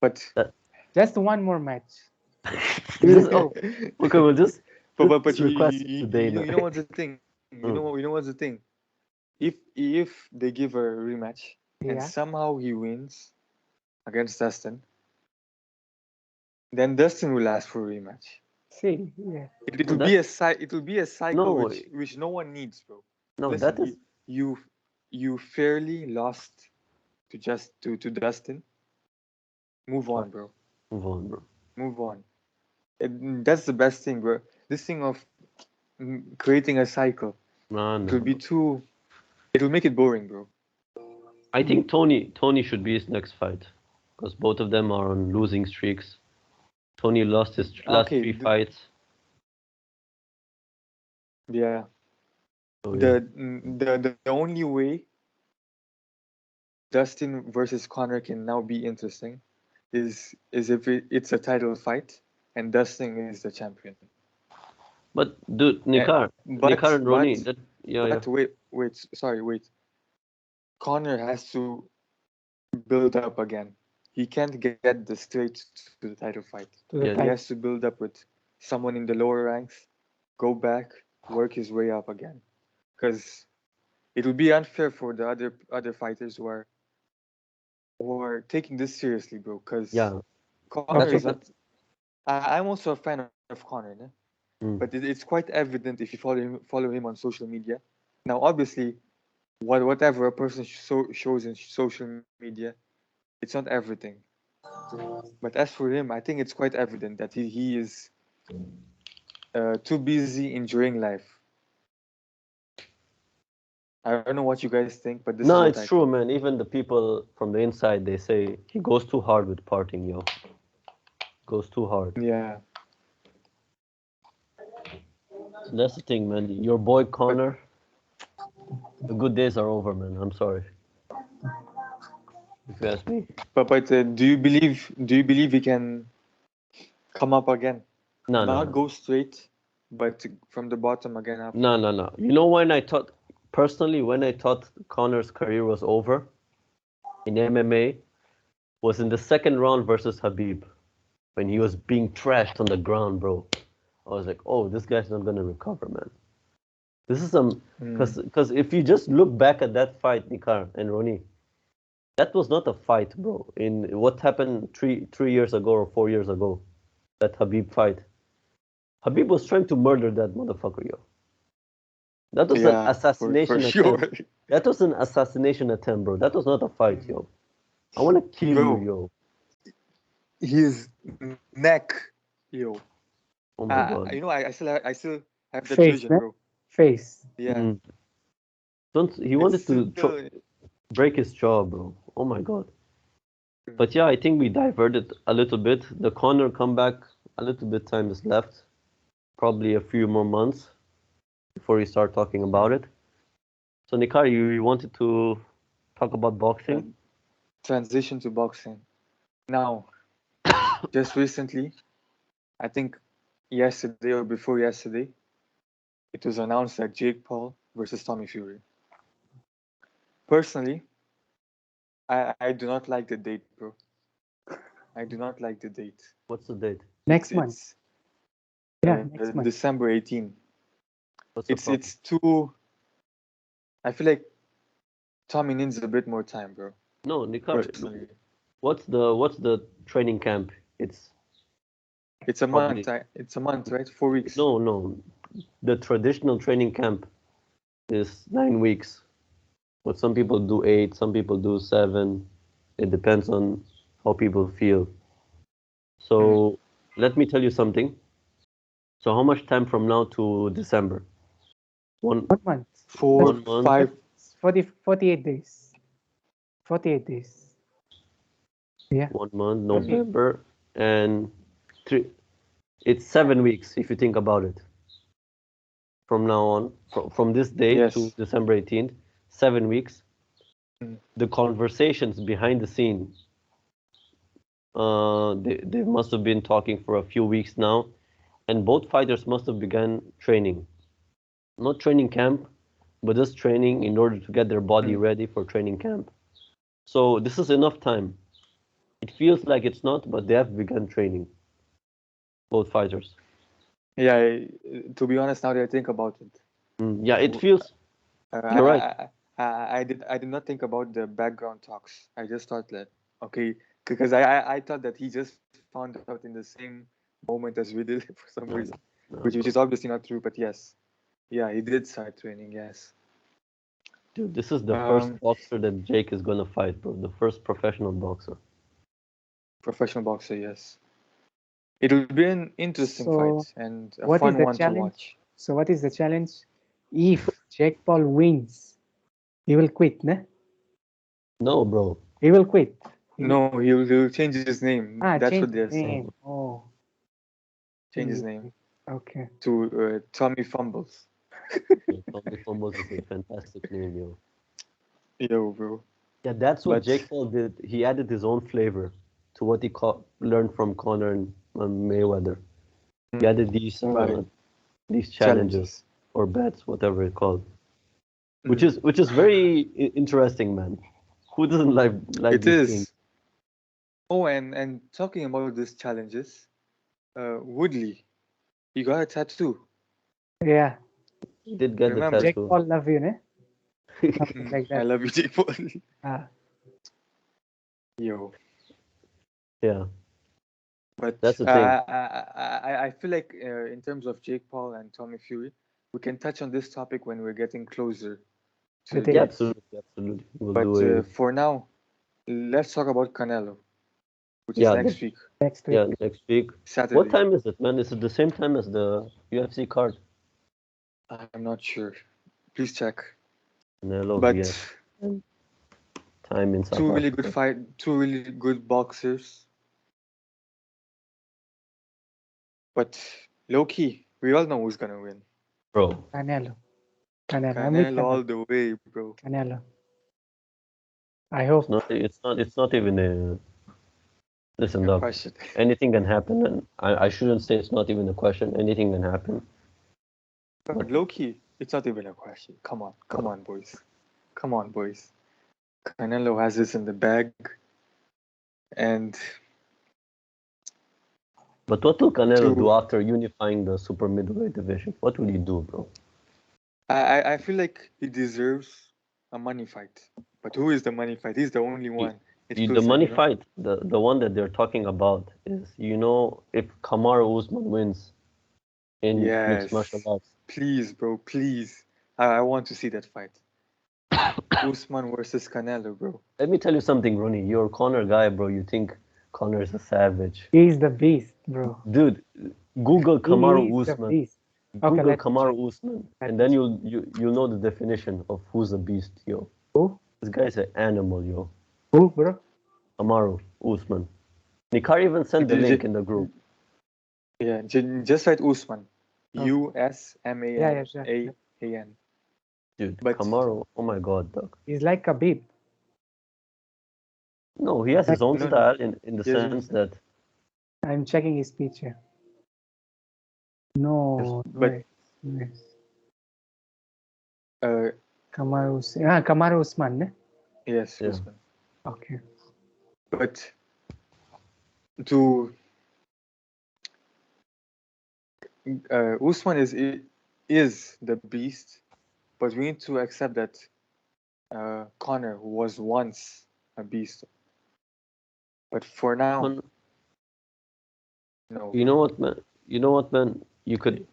But
Just one more match.
Okay, we'll just.
But you
today,
know what's the thing? You know what's the thing? If they give a rematch and somehow he wins against Dustin, then Dustin will ask for a rematch.
See, yeah.
It will be a cycle which no one needs, bro.
No,
listen,
that is
you fairly lost to Dustin. Move on, bro. Move on. And that's the best thing, bro. This thing of creating a cycle.
No.
It will make it boring, bro.
I think Tony should be his next fight, because both of them are on losing streaks. Tony lost his last 3 fights.
Yeah.
So, yeah.
The only way Dustin versus Conor can now be interesting is if it's a title fight and Dustin is the champion.
But dude, Nikhar and Rony.
Wait. Conor has to build up again. He can't get the straight to the title fight. He has to build up with someone in the lower ranks, go back, work his way up again. Because it would be unfair for the other fighters who are taking this seriously, bro. Because Conor is not. I'm also a fan of Conor, né? But it's quite evident if you follow him on social media. Now, obviously, whatever a person shows in social media, it's not everything. But as for him, I think it's quite evident that he is too busy enjoying life. I don't know what you guys think, but
it's true, man. Even the people from the inside, they say he goes too hard with partying, yo. Goes too hard.
Yeah.
So that's the thing, man. Your boy Conor, the good days are over, man. I'm sorry. If you ask me.
But do you believe he can come up again?
No.
Go straight, but from the bottom again up.
No. You know when I thought Conor's career was over in MMA was in the second round versus Khabib, when he was being trashed on the ground, bro. I was like, oh, this guy's not gonna recover, man. This is because if you just look back at that fight, Nikhar and Rony, that was not a fight, bro. In what happened 3 years ago or 4 years ago, that Khabib fight. Khabib was trying to murder that motherfucker, yo. That was an
Yeah, for
assassination
sure.
attempt. That was an assassination attempt, bro. That was not a fight, yo. I want to kill
Bro.
you, yo.
His neck, yo.
Oh my god.
You know, I still have that
Face,
vision,
ne?
bro.
Face.
Yeah.
Mm. He wanted to break his jaw, bro. Oh my god. But yeah, I think we diverted a little bit. The Conor comeback, a little bit time is left. Probably a few more months before we start talking about it. So Nikhar, you wanted to talk about boxing?
Transition to boxing. Now, just recently, I think yesterday or before yesterday, it was announced that Jake Paul versus Tommy Fury. Personally, I do not like the date, bro. I do not like the date.
What's the date?
Next month.
It's
Yeah, next month.
December 18.
What's the problem?
It's too. I feel like Tommy needs a bit more time, bro.
No, Nikhar,
Personally,
what's the training camp? It's
it's a
Probably-
month. It's a month, right? 4 weeks.
no. The traditional training camp is 9 weeks. But some people do 8, some people do 7. It depends on how people feel. So let me tell you something. So how much time from now to December?
1 month.
4,
1 month.
5.
48 days. 48 days. Yeah.
1 month, November, and 3. It's 7 weeks if you think about it. From now on, from this day
Yes.
to December 18th, 7 weeks.
Mm.
The conversations behind the scene, they must have been talking for a few weeks now, and both fighters must have begun training. Not training camp, but just training in order to get their body ready for training camp. So this is enough time. It feels like it's not, but they have begun training. Both fighters.
Yeah, to be honest, now that I think about it,
Yeah, it feels. You're right.
I did not think about the background talks. I just thought that okay, because I thought that he just found out in the same moment as we did for some reason, which is obviously not true. But yes, yeah, he did start training. Yes,
Dude, this is the first boxer that Jake is gonna fight, bro. The first professional boxer.
professional boxer. Yes, it will be an interesting
So,
fight and a
what is
fun
the
one to
challenge?
watch.
So what is the challenge? If Jake Paul wins, he will quit, ne?
No, bro.
He will quit.
No, he'll change his name. That's
change
what they're
his
saying.
name. Oh,
Change his name
okay.
to Tommy Fumbles.
Tommy Fumbles is a fantastic name, yo.
Yo, bro.
Yeah, that's what
But-
Jake Paul did. He added his own flavor to what he learned from Conor and Mayweather. He added these challenges or bets, whatever it's called, which is very interesting, man. Who doesn't like
It
these
is.
things?
Oh, and talking about these challenges, Woodley, you got a tattoo.
Yeah.
He did get
Remember,
the
Jake
tattoo.
Paul love you, ne? Something like
I
that.
love you, Jake Paul.
Ah,
Yo,
Yeah,
but
That's the thing.
I feel like in terms of Jake Paul and Tommy Fury, we can touch on this topic when we're getting closer to the
Okay.
yeah,
dates.
absolutely. We'll
But
do it.
for now, let's talk about Canelo, which
Yeah,
is next week,
next week.
Yeah, next week.
Saturday.
What time is it, man? Is it the same time as the UFC card?
I'm not sure. Please check.
Canelo
But
vs. Time in South
two really
Africa.
two really good boxers. But low key, we all know who's gonna win.
Bro,
Canelo. I'm with
Canelo all the way, bro.
Canelo. I hope.
it's not even a. Listen, dog.
Question.
Anything can happen, and I shouldn't say it's not even a question. Anything can happen.
But low key, it's not even a question. Come on, boys. Come on, boys. Canelo has this in the bag, and
But what will Canelo
To-
do after unifying the super middleweight division? What will he do, bro?
I feel like he deserves a money fight. But who is the money fight? He's the only one. It
The
feels like,
money
you know?
fight, the one that they're talking about is, if Kamaru Usman wins in
Yes.
mixed martial arts,
Please, bro, please. I want to see that fight. Usman versus Canelo, bro.
Let me tell you something, Ronnie. You're a Conor guy, bro. You think Conor is a savage.
He's the beast, bro.
Dude, Google Kamaru
He's the
Usman.
beast. Okay,
Google
let me
Kamaru
check.
Usman,
Let
and
me
then you'll know the definition of who's a beast, yo.
Who?
This guy's an animal, yo.
Who, bro?
Kamaru Usman. Nikhar even sent the link in the group.
Yeah, just write Usman.
Okay.
Usman.
Dude,
But-
Kamaru, oh my god, dog.
He's like Khabib.
No, he has his own
No, no.
style in the
Yes,
sense that
I'm checking his picture. No,
but-
yes.
Kamaru
Usman, ne?
Yes,
Yeah.
Usman.
Okay.
But Usman is the beast, but we need to accept that Conor was once a beast. But for now, no.
you know what, man? You could.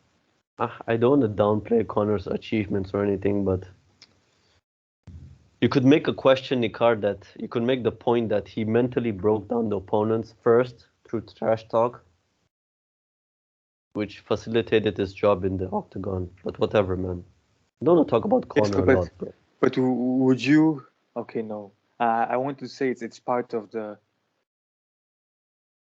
I don't want to downplay Conor's achievements or anything, but you could make a question, Nikhar, that you could make the point that he mentally broke down the opponents first through trash talk, which facilitated his job in the octagon. But whatever, man. Don't want to talk about
Yes,
Conor a
but-
lot, bro.
But would you? Okay, no. I want to say it's part of the.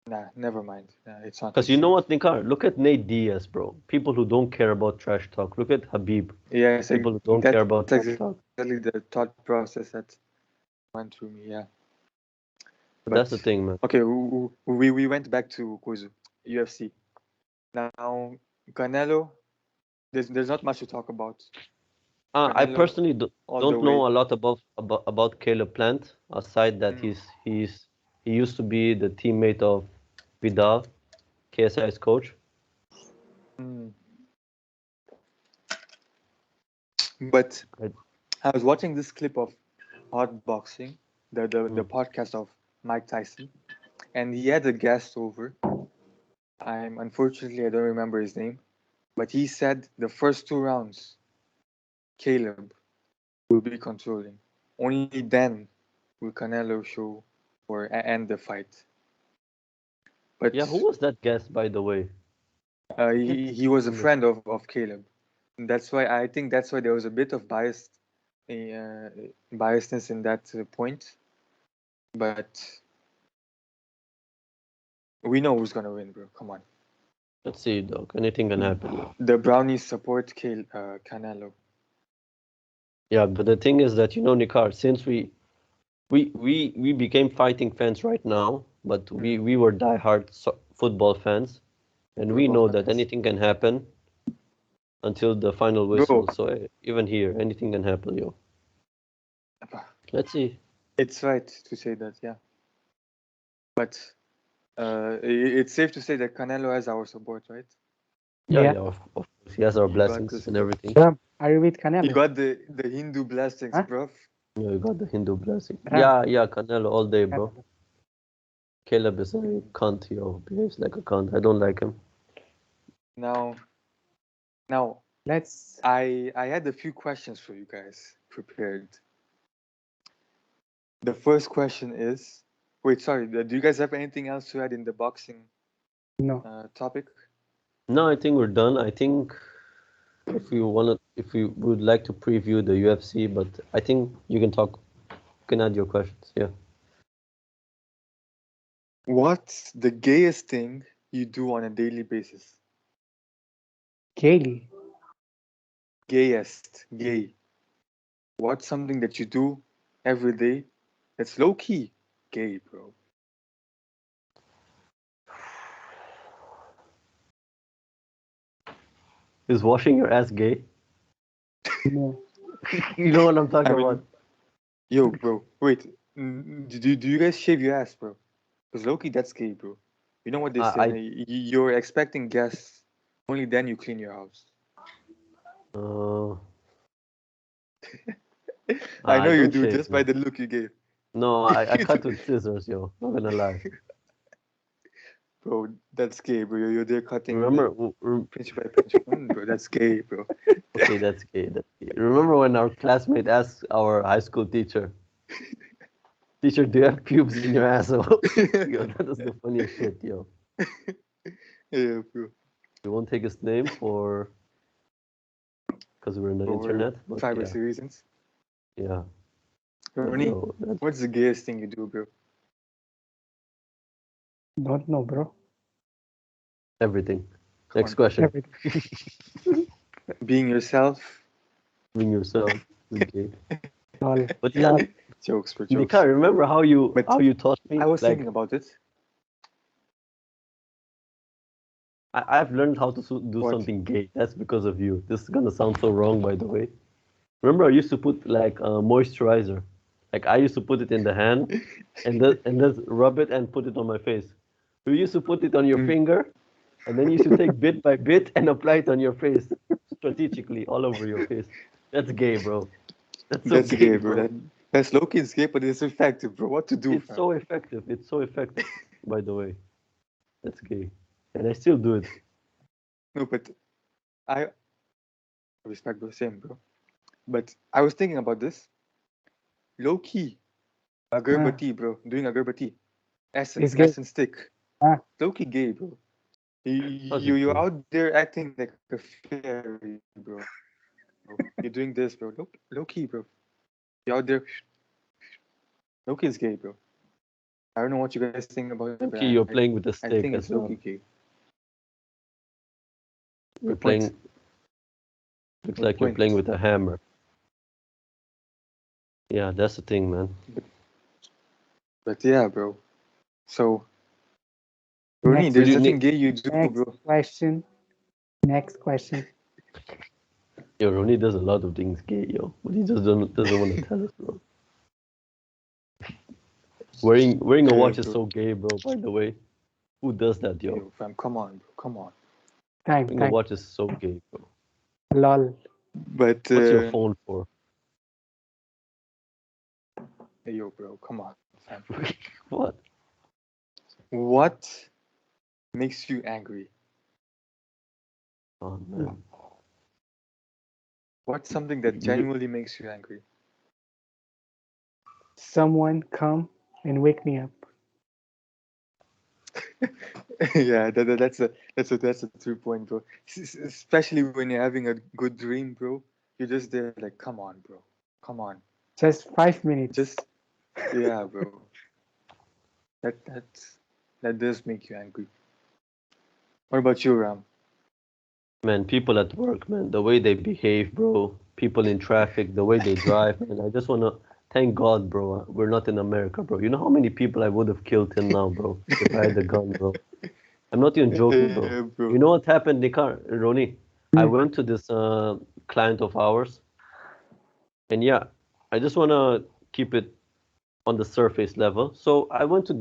Nah, never mind. It's not.
Because you know what, Nikhar? Look at Nate Diaz, bro. People who don't care about trash talk. Look at Habib.
Yes,
People who don't care about
that's
trash talk.
exactly the thought process that went through me. Yeah.
But that's the
But-
thing, man.
Okay, we went back to UFC. Now Canelo, there's not much to talk about.
I
Canelo
personally
all
don't
the
know
way.
a lot about Caleb Plant, aside that
Mm.
he used to be the teammate of Vidal, KSI's coach.
Mm. But
Right.
I was watching this clip of Hot Boxing, the podcast of Mike Tyson, and he had a guest over. Unfortunately I don't remember his name, but he said the first 2 rounds, Caleb will be controlling. Only then will Canelo show or end the fight. But
Yeah, who was that guest, by the way?
he was a friend of Caleb. And that's why I think that's why there was a bit of biasness in that point. But we know who's gonna win, bro. Come on.
Let's see, dog. Anything can happen.
The Brownies support Canelo.
Yeah, but the thing is that, Nikhar, since we became fighting fans right now, but we were diehard football fans, and we
Football
know that
fans.
anything can happen until the final whistle. So even here, anything can happen, yo. Let's see.
It's right to say that, yeah. But it's safe to say that Canelo has our support, right?
Yeah,
Yeah.
of course. He has our blessings
this.
and everything.
Ram, are you with Canelo?
You got the Hindu blessings,
Huh?
bro.
Yeah, you got the Hindu blessing.
Ram.
Yeah, Canelo all day, bro. Caleb is a cunt, yo. Behaves like a cunt. I don't like him.
Now,
Let's.
I had a few questions for you guys prepared. The first question is, wait, sorry, do you guys have anything else to add in the boxing
No.
topic?
No, I think we're done. I think if you would like to preview the UFC, but I think you can add your questions. Yeah.
What's the gayest thing you do on a daily basis?
Kaylee.
Gayest, gay. What's something that you do every day that's low key gay, bro?
Is washing your ass gay?
No.
You know what I'm talking
I mean-
about?
Yo, bro, wait. Do you guys shave your ass, bro? Because low key, that's gay, bro. You know what they say? You're expecting guests. Only then you clean your house. I know you
don't
do,
shave,
just by
man.
the look you gave.
No, I cut with scissors, yo. Not gonna lie.
Bro, that's gay, bro. You're there cutting
Remember,
pinch by pinch. Bro, that's gay, bro.
Okay, that's gay. That's gay. Remember when our classmate asked our high school teacher, "Teacher, do you have pubes in your asshole?" Yo, that is the funniest shit, yo.
Yeah, bro.
We won't take his name because we're on the
For
internet. But
privacy reasons.
yeah. But
Ronnie,
yo, that's
what's the gayest thing you do, bro?
Don't know, bro.
everything.
Come
Next
on.
question.
Everything.
Being yourself.
Being yourself. Okay.
Lol.
But yeah,
Lol.
Jokes, bro, jokes.
Nikhar, remember how you
But
taught me?
I was
Like
thinking about it.
I've learned how to do
What?
something gay. That's because of you. This is gonna sound so wrong, by the way. Remember, I used to put like moisturizer. Like I used to put it in the hand, and then rub it and put it on my face. You used to put it on your
Mm.
finger, and then you used to take bit by bit and apply it on your face, strategically all over your face. That's gay, bro. That's so
That's
gay,
gay, bro. That's low-key it's gay, but it's effective, bro. What to do,
It's
fam?
so effective. It's so effective, by the way. That's gay, and I still do it.
No, but I respect the same, bro. But I was thinking about this. Low-key. Agarbati, bro. Doing agarbati. Essence.
It's gay.
Essence stick.
Ah.
Low-key gay, bro.
How's it
You're
gay?
out there acting like a fairy, bro. You're doing this, bro. Low-key, bro. You're out there. Low-key is gay, bro. I don't know what you guys think about it, but
Okay, you're playing with the
I
stick
think
as
it's
well.
low-key gay.
You're
Good point.
playing. Looks
Good
like you're
point.
playing with a hammer. Yeah, that's the thing, man.
But yeah, bro. So, Rony,
Next,
there's
Really,
nothing
Nick,
gay you do,
next
bro.
question. Next question.
yo, Ronnie does a lot of things gay, yo, but he just doesn't want to tell us, bro. Wearing a
Yeah,
watch is
bro.
so gay, bro. By the way, who does that, yo?
Yo, fam, come on, bro. Come on.
Wearing a
Time.
watch is so gay, bro.
Lol.
But,
What's your phone for?
hey, yo, bro, come on, fam.
What?
What makes you angry?
Oh man.
What's something that
You-
genuinely makes you angry?
Someone come and wake me up.
Yeah, that's a true point, bro. Especially when you're having a good dream, bro. You're just there, like, come on, bro. Come on.
Just 5 minutes.
Just, yeah, bro. That does make you angry. What about you, Ram?
Man, people at work, man, the way they behave, bro. People in traffic, the way they drive, man. I just wanna thank God, bro. We're not in America, bro. You know how many people I would have killed till now, bro, if I had a gun, bro. I'm not even joking, bro.
Yeah, bro.
You know what happened, Nikhar, Rony? I
Hmm.
went to this client of ours, and yeah, I just wanna keep it on the surface level. So I went to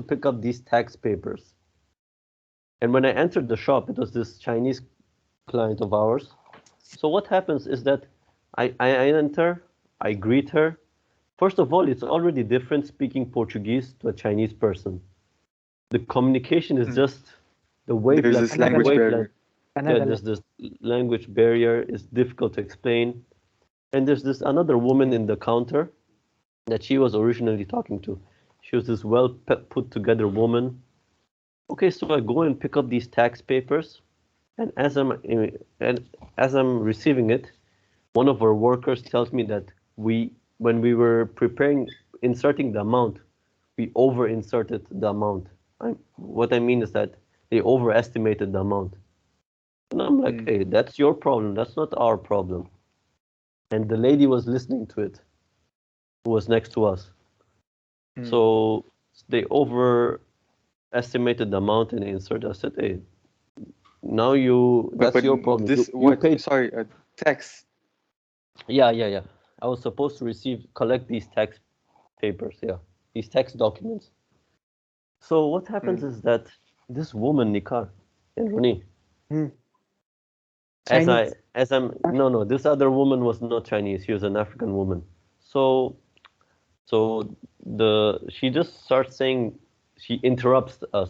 pick up these tax papers. And when I entered the shop, it was this Chinese client of ours. So what happens is that I enter, I greet her. First of all, it's already different speaking Portuguese to a Chinese person. The communication is just the
There's this language barrier.
Yeah,
Another
there's this language barrier. It's difficult to explain. And there's this another woman in the counter that she was originally talking to. She was this well put together woman. Okay, so I go and pick up these tax papers, and as I'm receiving it, one of our workers tells me that when we were inserting the amount, we over inserted the amount. What I mean is that they overestimated the amount. And I'm like, hey, that's your problem. That's not our problem. And the lady was listening to it, who was next to us. So they overestimated the amount and inserted. I said, hey, now that's your problem.
This
You paid.
Sorry, tax.
Yeah. I was supposed to collect these tax papers. Yeah, these tax documents. So what happens is that this woman, Nikhar and Rony,
Chinese.
no, this other woman was not Chinese. She was an African woman. So she just starts saying, she interrupts us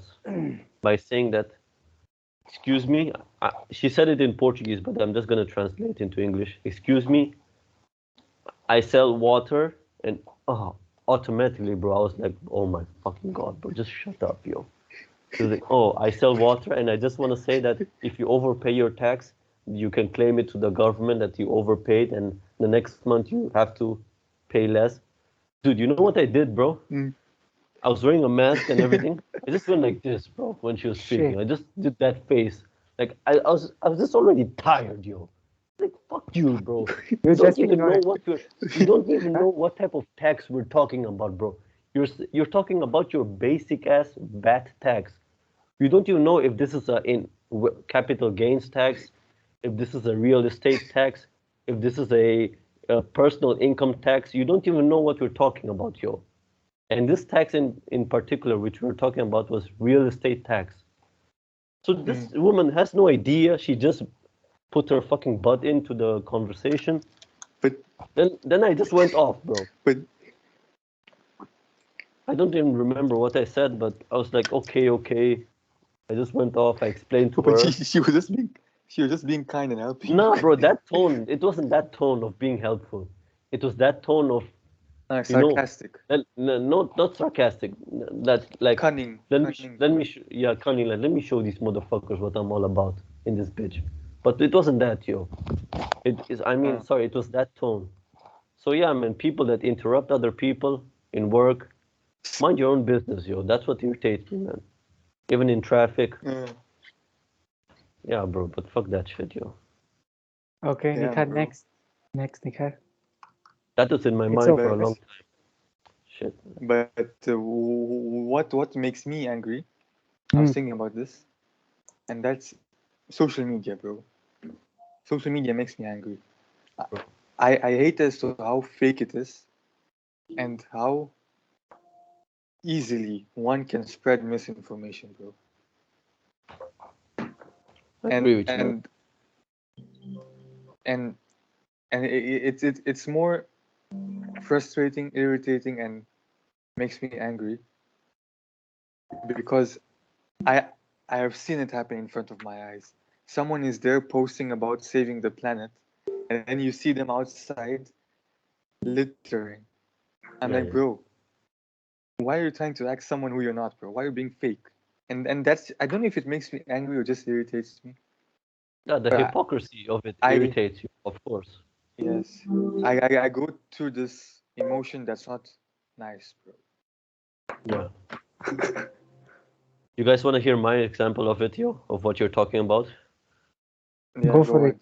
by saying that Excuse me. She said it in Portuguese, but I'm just gonna translate into English. Excuse me. I sell water, and automatically, bro, I was like, oh my fucking god, bro, just shut up, yo. She was like, oh, I sell water, and I just want to say that if you overpay your tax, you can claim it to the government that you overpaid, and the next month you have to pay less. Dude, you know what I did, bro?
Mm.
I was wearing a mask and everything. I just went like this, bro, when she was speaking.
Shit.
I just did that face. Like I was just already tired, yo. Like fuck you, bro.
You
You
just
don't even
ignore
know
it.
what you don't even
Huh?
know what type of tax we're talking about, bro. You're talking about your basic ass VAT tax. You don't even know if this is capital gains tax, if this is a real estate tax, if this is a personal income tax. You don't even know what we're talking about, yo. And this tax in particular, which we were talking about, was real estate tax. So this woman has no idea. She just put her fucking butt into the conversation.
But
Then I just went off, bro.
but
I don't even remember what I said, but I was like, okay. I just went off. I explained to
but
her.
she was just being kind and helping.
Nah, bro, that tone. It wasn't that tone of being helpful. It was that tone of, you know,
Sarcastic.
not sarcastic. That like
Cunning.
cunning. Like, let me show these motherfuckers what I'm all about in this bitch. But it wasn't that, yo. It is. I mean, sorry, it was that tone. So yeah, man, people that interrupt other people in work, mind your own business, yo. That's what irritates me, man. Even in traffic. Yeah, bro. But fuck that shit, yo.
Okay,
Damn,
Nikhar,
bro.
next, Nikhar.
That was in my
It's
mind
over.
for a long time. Shit.
But what makes me angry? I was thinking about this, and that's social media, bro. Social media makes me angry. I hate as to how fake it is, and how easily one can spread misinformation, bro.
I agree with you, man.
And it's more frustrating, irritating, and makes me angry because I have seen it happen in front of my eyes. Someone is there posting about saving the planet, and then you see them outside littering. I'm like, bro, why are you trying to act someone who you're not, bro? Why are you being fake? And that's, I don't know if it makes me angry or just irritates me.
Yeah, the
But
hypocrisy of it
I-
irritates you, of course.
Yes, I go through this emotion that's not nice, bro.
Yeah. You guys want to hear my example of it, yo? Of what you're talking about?
Yeah,
Go for
ahead.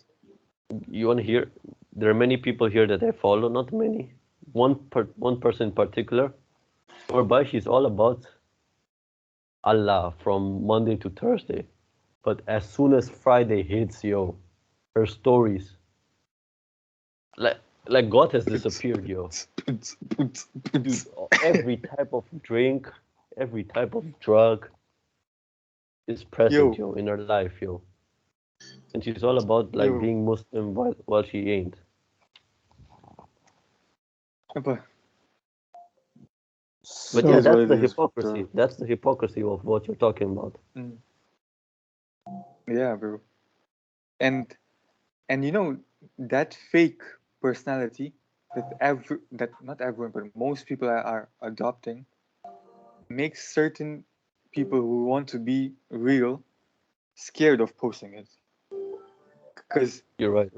it.
You want to hear? There are many people here that I follow, not many. One person in particular, whereby she's all about Allah from Monday to Thursday. But as soon as Friday hits, yo, her stories, like God has disappeared, yo. Dude, every type of drink, every type of drug is present, yo, in her life, yo. And she's all about like being Muslim while she ain't. But yeah, that's the hypocrisy. That's the hypocrisy of what you're talking about.
Yeah, bro. And you know, that fake personality that not everyone, but most people are adopting, makes certain people who want to be real scared of posting it. Because
you're right.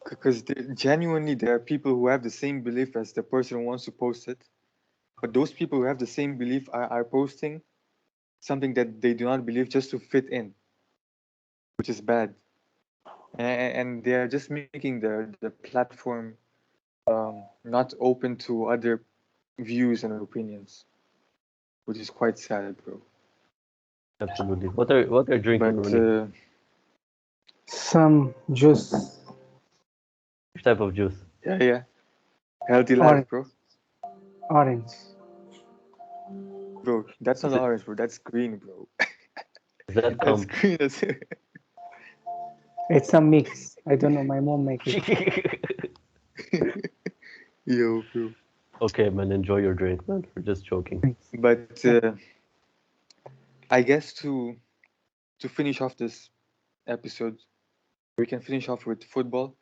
Because genuinely there are people who have the same belief as the person who wants to post it, but those people who have the same belief are posting something that they do not believe just to fit in, which is bad. And they are just making the platform not open to other views and opinions, which is quite sad, bro.
Absolutely. What are you drinking, Ronnie?
Some juice.
Which type of juice?
Yeah. Healthy life, bro.
Orange.
Bro, that's not orange, bro. That's green, bro.
Is that
that's green.
It's a mix. I don't know. My mom make it.
Yo, bro.
Okay, man. Enjoy your drink, man. We're just joking.
But I guess to finish off this episode, we can finish off with football.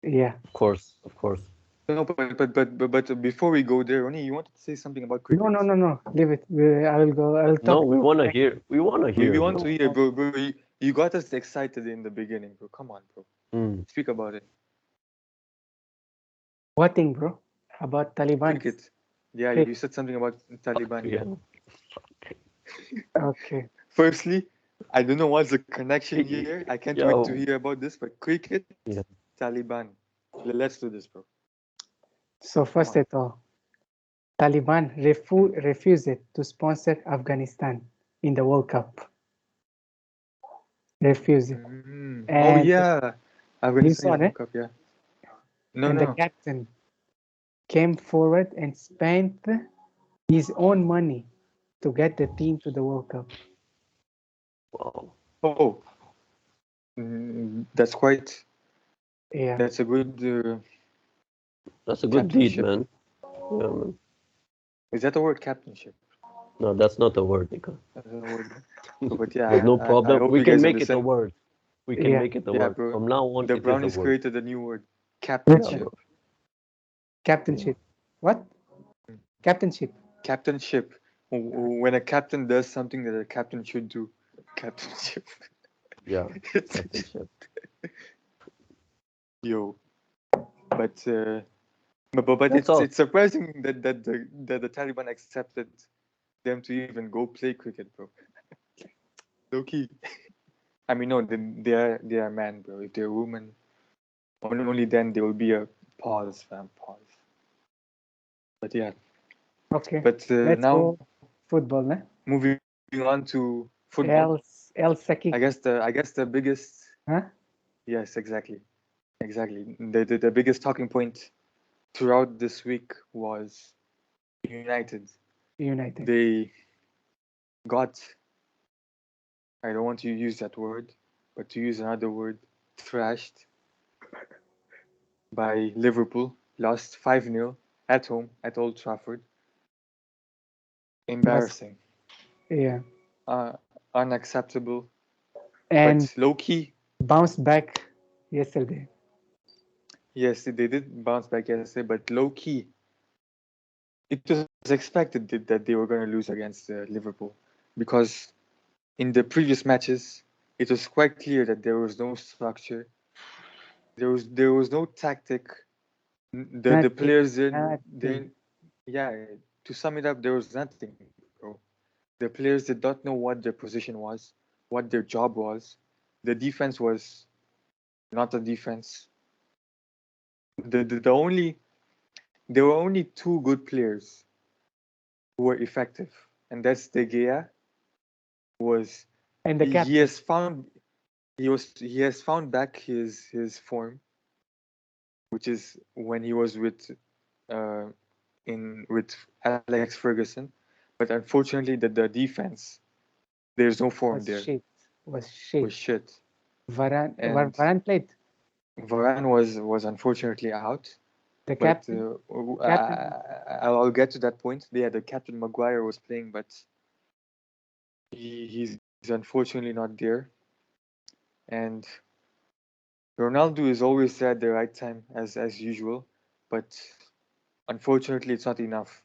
Yeah.
Of course, of course.
No, but before we go there, Ronnie, you wanted to say something about cricket?
No. Leave it. I will go. I will
No,
talk.
we want to hear. We want to hear.
We want
bro.
to hear, bro. You got us excited in the beginning, bro. Come on, bro.
Mm.
Speak about it.
What thing, bro? About Taliban?
Cricket. Yeah,
Cricket.
you said something about Taliban.
Yeah.
Okay.
Firstly, I don't know what's the connection here. I can't wait to
Yo.
hear about this. But cricket,
Yeah.
Taliban. Let's do this, bro.
So first
on.
of all, Taliban refused to sponsor Afghanistan in the World Cup. Refused.
Oh
And
yeah, Afghanistan
saw
World
it?
Cup. Yeah. No,
and
no.
the captain came forward and spent his own money to get the team to the World Cup.
Wow.
Oh, that's quite.
Yeah.
That's a good.
That's a good deed,
Captainship.
man. Yeah, man.
Is that the word captainship?
No, that's not a word, Nikhar.
That's a word. But yeah,
But no
I
problem.
hope
We
you
can
guys
make it a
understand.
word. We can
Yeah.
make it a
Yeah,
word.
bro.
From now on,
The
it is
Brownies
a word.
created a new word,
Yeah,
captainship.
bro.
Captainship. What? Captainship.
Captainship. When a captain does something that a captain should do, captainship.
Yeah, captainship.
Yo, but
That's all.
it's surprising that the Taliban accepted them to even go play cricket, bro. Low key. I mean, no, they are man, bro. If they're women, only then there will be a pause, fam, pause. But yeah,
Okay.
but
Let's
now
go football, nah?
moving on to football.
El Saki.
I guess the biggest.
Huh?
Yes, exactly. The biggest talking point throughout this week was United.
United.
They got, I don't want to use that word, but to use another word, thrashed by Liverpool. Lost 5-0 at home at Old Trafford. Embarrassing.
Yeah.
Unacceptable.
And
But low key,
bounced back yesterday.
yes, they did bounce back yesterday, but low key, it was expected that they were going to lose against Liverpool because in the previous matches, it was quite clear that there was no structure, there was no tactic. The
Nothing,
players
nothing.
didn't. Yeah. To sum it up, there was nothing, bro. The players did not know what their position was, what their job was. The defense was not a defense. The only there were only two good players who were effective, and that's De Gea. Was
And the
he
captain.
has found he has found back his form, which is when he was with with Alex Ferguson, but unfortunately the defense there's no form
was
there.
shit. Was shit.
Was shit.
Varane,
And
Varane played.
Varane was unfortunately out.
The
But
captain.
I'll get to that point. Yeah, the captain Maguire was playing, but he's unfortunately not there. And Ronaldo is always there at the right time as usual, but unfortunately it's not enough.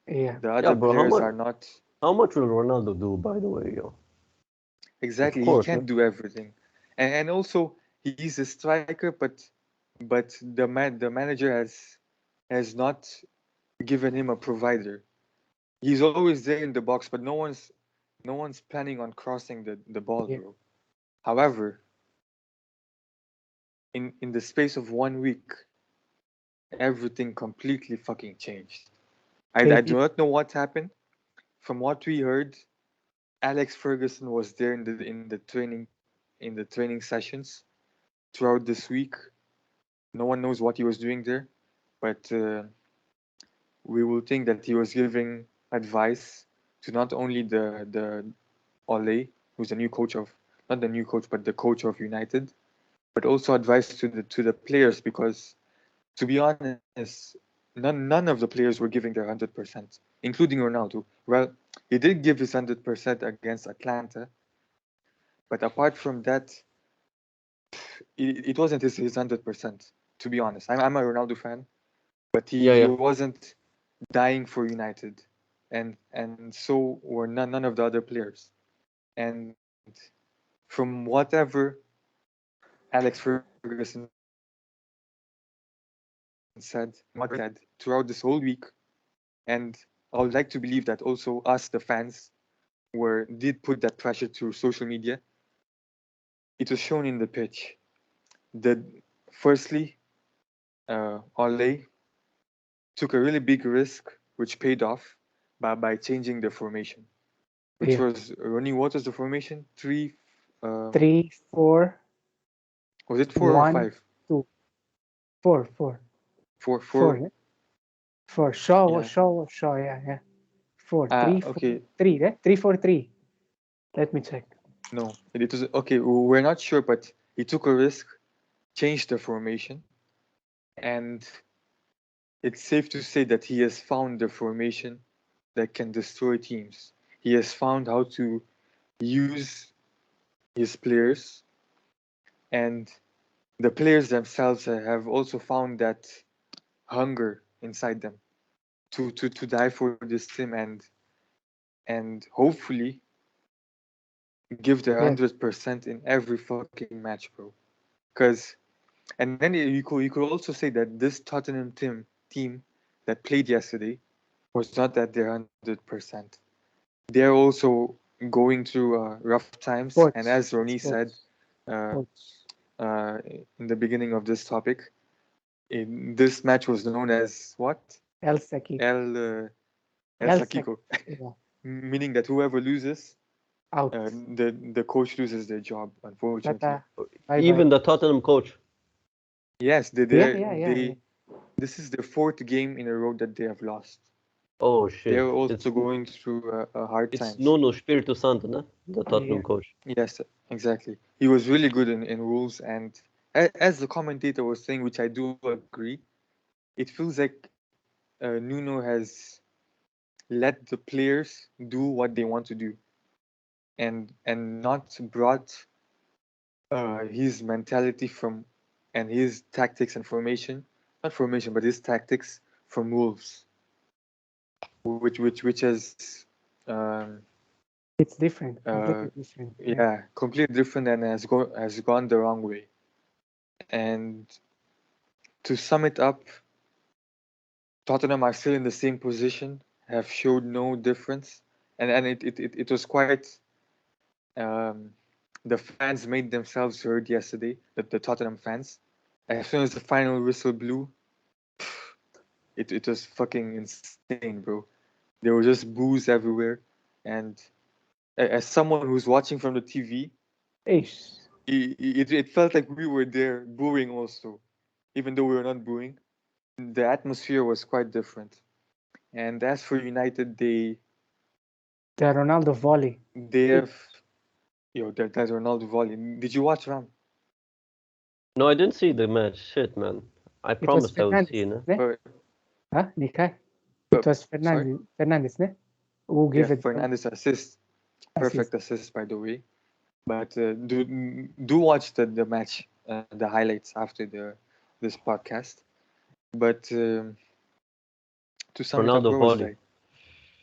Yeah.
The
Yeah,
other
bro.
players are not
How much will Ronaldo do, by the way, yo?
exactly. He
course,
can't
man.
do everything, and also he's a striker, but the manager has not given him a provider. He's always there in the box, but no one's planning on crossing the ball,
Yeah.
bro. However, in the space of 1 week, everything completely fucking changed. I do not know what happened. From what we heard, Alex Ferguson was there in the training sessions throughout this week. No one knows what he was doing there, but we will think that he was giving advice to not only the Ole, who's the new coach of not the new coach, but the coach of United, but also advice to the players because, to be honest, none of the players were giving their 100%, including Ronaldo. Well, he did give his 100% against Atlanta, but apart from that, it wasn't his 100%. To be honest, I'm a Ronaldo fan, but he
Yeah.
wasn't dying for United, and so were none of the other players. And from whatever Alex Ferguson said throughout this whole week, and I would like to believe that also us, the fans, did put that pressure through social media. It was shown in the pitch. Firstly, Ole took a really big risk, which paid off by changing the formation, which was Rony. What was the formation? 3,
3, 4.
Was it 4 or
1,
5?
2, 4, 4.
4.
4. 4. Shaw,
Yeah.
yeah. 4, 3, 4,
Okay.
3, 3, 4, 3. Let me check.
No, it was okay. We're not sure, but he took a risk, changed the formation, and it's safe to say that he has found the formation that can destroy teams. He has found how to use his players, and the players themselves have also found that hunger inside them to die for this team and hopefully give their 100% in every fucking match, bro. And then you could also say that this Tottenham team that played yesterday was not at their 100%. They're also going through rough times, and as Rony said in the beginning of this topic, this match was known as what?
El Saquico.
El Saquico. Meaning that whoever loses,
out.
The coach loses their job, unfortunately.
Even the Tottenham coach.
Yes, they this is their 4th game in a row that they have lost.
Oh shit!
They're also going through a hard time.
It's Nuno Espírito Santo, no? The Tottenham coach.
Yes, exactly. He was really good in rules, and as the commentator was saying, which I do agree, it feels like Nuno has let the players do what they want to do, and not brought his mentality and his tactics and formation, not formation, but his tactics from Wolves, which has
it's different, completely different.
Yeah, completely different, and has gone the wrong way. And to sum it up, Tottenham are still in the same position, have showed no difference, and it was quite. The fans made themselves heard yesterday. The Tottenham fans, as soon as the final whistle blew, it was fucking insane, bro. There were just boos everywhere, and as someone who's watching from the TV, it felt like we were there booing also, even though we were not booing. The atmosphere was quite different. And as for United, the
Ronaldo volley.
They have that Ronaldo volley. Did you watch, Ram?
No, I didn't see the match. Shit, man. I promised I would see, no?
Huh, Nikhar? It was Fernandes, ne? Who gave it?
Fernandes assist. Perfect assist, by the way. But do watch the match, the highlights after this podcast. But to sum
Ronaldo
it up,
volley.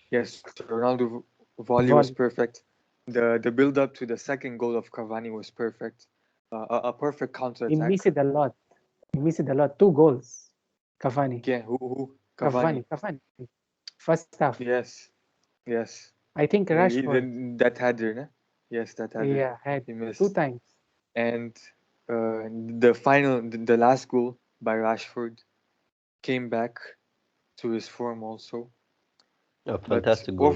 Yes, Ronaldo volley was perfect. The build up to the second goal of Cavani was perfect. A perfect counter attack.
He missed it a lot. 2 goals. Cavani.
Yeah, who?
Cavani. First half.
Yes.
I think Rashford.
That header, ne? Yes, that header.
Yeah, had
he missed
2 times.
And the last goal by Rashford came back to his form also.
A fantastic goal.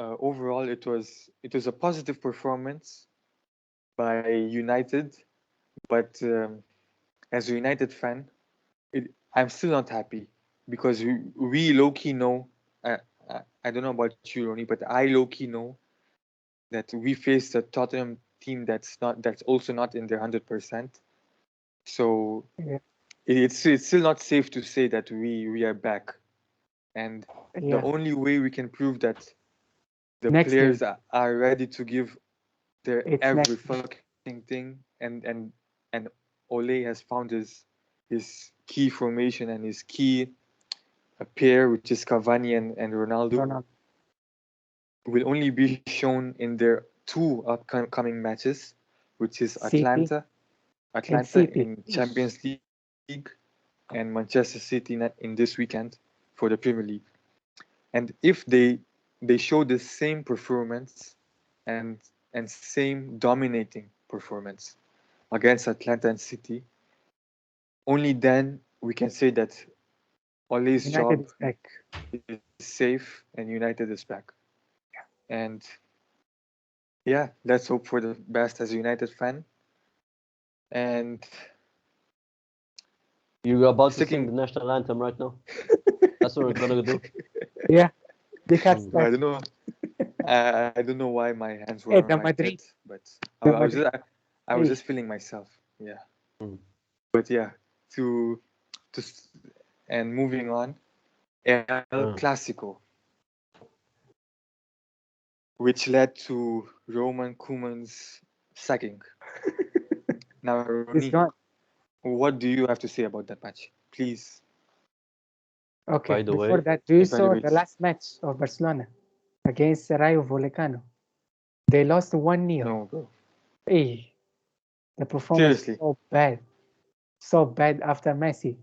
Overall, it was a positive performance by United, but as a United fan, I'm still not happy because we low-key know. I don't know about you, Ronnie, but I low-key know that we faced a Tottenham team that's also not in their 100%. So it's still not safe to say that we are back, and the only way we can prove that the players are ready to give their every fucking thing, and Ole has found his key formation and his key pair, which is Cavani and Ronaldo,
Ronald.
will only be shown in their two upcoming matches, which is
City
Atlanta
City.
in Champions League and Manchester City in this weekend for the Premier League. And if they show the same performance and same dominating performance against Atlanta and City, only then we can say that Ole's
United
job
is back.
is safe and United is back. And yeah, let's hope for the best as a United fan. And
You're about to
Sticking-
sing the national anthem right now. That's what we're gonna do.
Yeah, they can't
Mm.
I
start.
don't know. I don't know why my hands were
Hey,
on
the
my
Madrid.
head, but
The
I was
Madrid.
I was
Hey.
just feeling myself. Yeah.
Mm.
But yeah, and moving on, El Clásico, which led to Roman Koeman's sacking. Now,
He's
Rony,
gone.
what do you have to say about that match, please?
Okay,
By the
before
way,
that, do you saw the
evaluate.
last match of Barcelona against Rayo Vallecano? They lost 1-0.
No, bro.
Hey, the performance
Seriously,
so bad. So bad after Messi.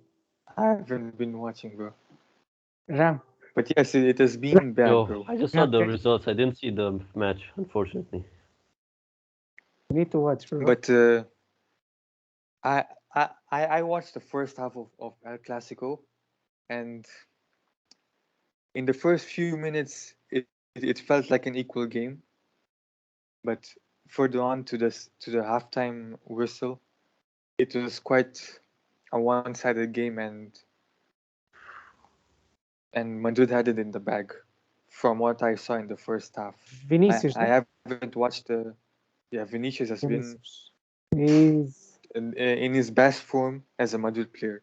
I haven't been watching, bro.
Ram,
But yes, it has been bad,
yo,
bro.
I just saw
Ram,
the
you
results. I didn't see the match, unfortunately.
need to watch, bro.
But I watched the first half of El Clásico, and in the first few minutes it felt like an equal game, but further on to the halftime whistle, it was quite a one-sided game, and Madrid had it in the bag from what I saw in the first half.
Vinicius,
I
no?
haven't watched the Vinicius has been
Vinicius. He's
in his best form as a Madrid player,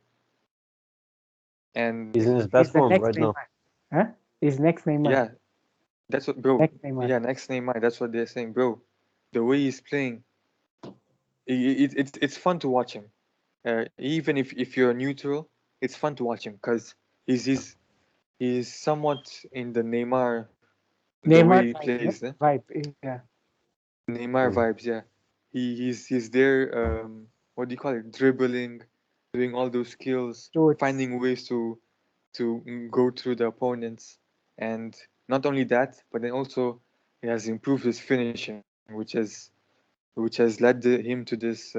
and
He's in his
he's
best
the
form
next
right now.
Neymar. Huh? He's next Neymar.
yeah, that's what, bro.
Next Neymar.
Yeah, next Neymar. That's what they're saying, bro. The way he's playing, it's fun to watch him. Even if you're neutral, it's fun to watch him because he's somewhat in the Neymar, the way
Neymar
he
vibe,
plays,
no? Vibe. Yeah.
Neymar vibes. Yeah, he's there. What do you call it? Dribbling, doing all those skills,
Shoots.
finding ways to go through the opponents, and not only that, but then also he has improved his finishing, which has led him to this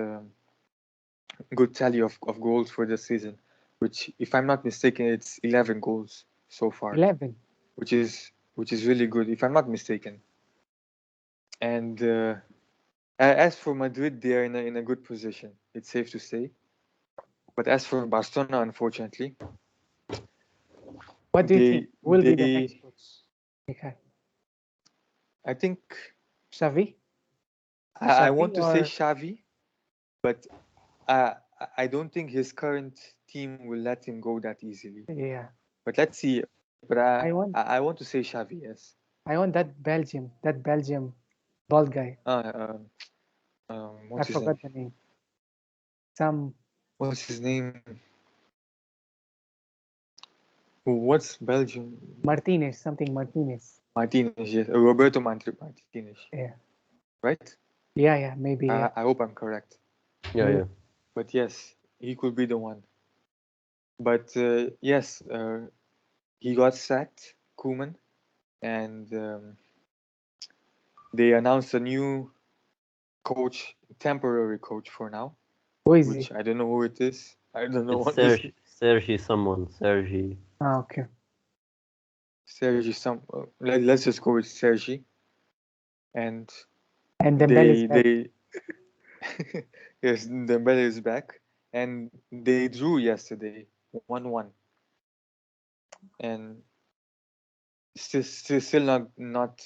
good tally of goals for this season, which, if I'm not mistaken, it's 11 goals so far,
11.
which is really good, if I'm not mistaken. And as for Madrid, they are in a good position. It's safe to say. But as for Barcelona, unfortunately,
What do you think will be the
they
next coach? Nikhar?
I think
Xavi?
I
Xavi
want to say
or-
Xavi, but I don't think his current team will let him go that easily.
Yeah.
But let's see. But
I want
I want to say Xavi, yes.
that Belgium bald guy.
I
I
what's his name?
forgot the name. Some
What's his name? What's Belgium?
Martinez, something Martinez.
Martinez, yes. Roberto Martinez,
Yeah.
right?
Yeah, maybe. Yeah.
I hope I'm correct.
Yeah.
But yes, he could be the one. But yes, he got sacked, Koeman, and they announced a new coach, temporary coach for now,
Who is
which
he?
I don't know who it is. I don't know,
It's
honestly.
Sergi someone. Sergi.
Okay.
Sergi, let's just go with Sergi. And
And Dembele is back.
they yes, Dembele is back, and they drew yesterday 1-1, and still not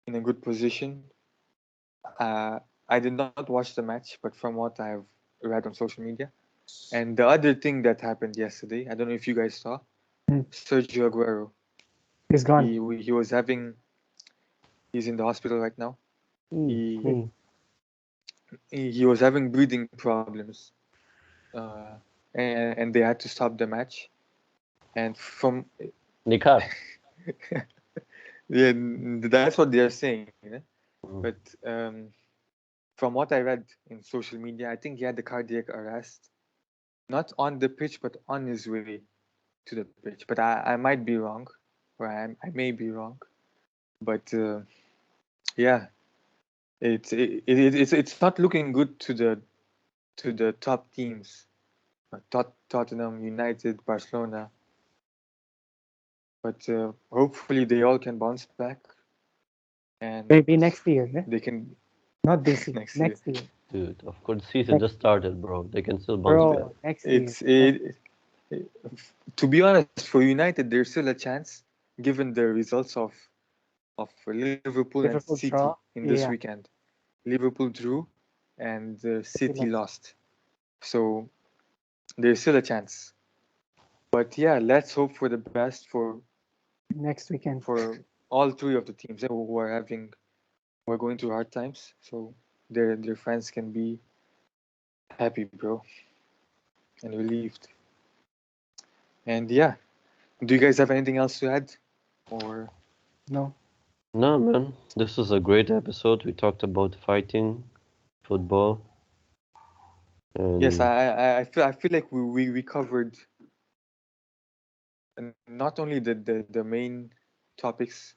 in a good position. I did not watch the match, but from what I've read on social media, and the other thing that happened yesterday, I don't know if you guys saw, Sergio Aguero.
He's gone.
He was having. He's in the hospital right now. He he was having breathing problems, and they had to stop the match. And from
Nikhar.
yeah, that's what they are saying.
Mm.
But from what I read in social media, I think he had the cardiac arrest, not on the pitch, but on his way to the pitch. But I might be wrong, or I may be wrong. But yeah, it's not looking good to the top teams, Tottenham, United, Barcelona. But hopefully they all can bounce back, and
Maybe next year, eh?
they can
Not this year.
next year.
Next year.
Dude, of course, season just started, bro. They can still bounce back.
Bro, next year.
To be honest, for United, there's still a chance, given the results of Liverpool and
Liverpool
City
draw.
in this
Yeah.
weekend. Liverpool drew, and City lost. So there's still a chance. But yeah, let's hope for the best for
Next weekend.
for all three of the teams who are going through hard times. So their fans can be happy, bro, and relieved. And yeah, do you guys have anything else to add? Or
No.
No, man. This was a great episode. We talked about fighting, football, and
yes, I feel like we covered not only the main topics,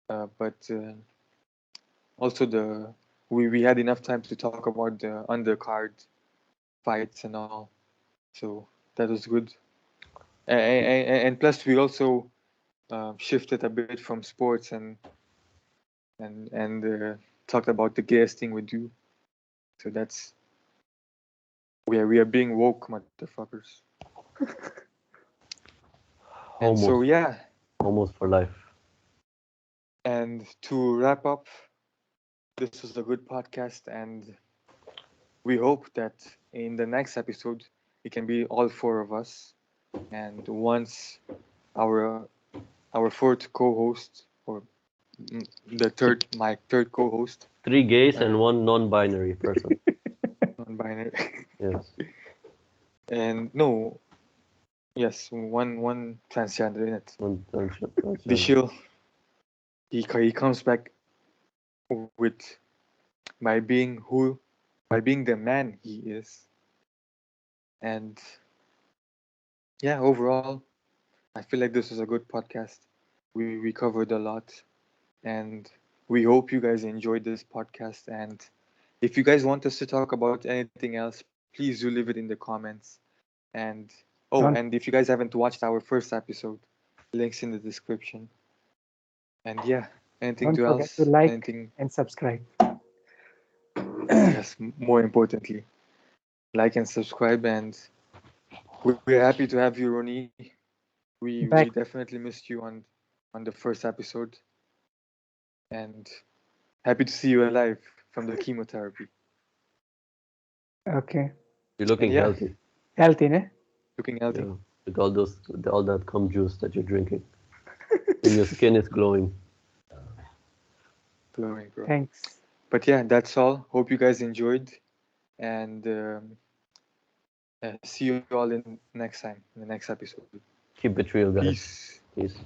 but also we had enough time to talk about the undercard fights and all. So that was good. And plus we also shifted a bit from sports and talked about the Gayest thing we do. So that's we are being woke, motherfuckers. And
almost,
so yeah,
almost for life.
and to wrap up, this was a good podcast, and we hope that in the next episode it can be all four of us. And once our fourth co-host, or my third co-host,
3 gays and 1 non-binary person.
non-binary,
Yes.
and no, yes, one transgender in it.
Transgender.
Dishil, he comes back with by being the man he is, and yeah, overall, I feel like this was a good podcast. We covered a lot, and we hope you guys enjoyed this podcast. And if you guys want us to talk about anything else, please do leave it in the comments. And and if you guys haven't watched our first episode, links in the description. And yeah, anything
Don't forget
else?
to like
Anything?
and subscribe.
Yes, more importantly, like and subscribe. And we're happy to have you, Rony. We
Back.
definitely missed you on the first episode, and happy to see you alive from the chemotherapy.
Okay.
You're looking
Yeah.
healthy.
Healthy, ne?
Looking healthy.
Yeah. With all that cum juice that you're drinking. And your skin is glowing.
Glowing, bro.
Thanks.
But yeah, that's all. Hope you guys enjoyed, and see you all in the next episode.
Keep it real, guys.
Peace.
Peace.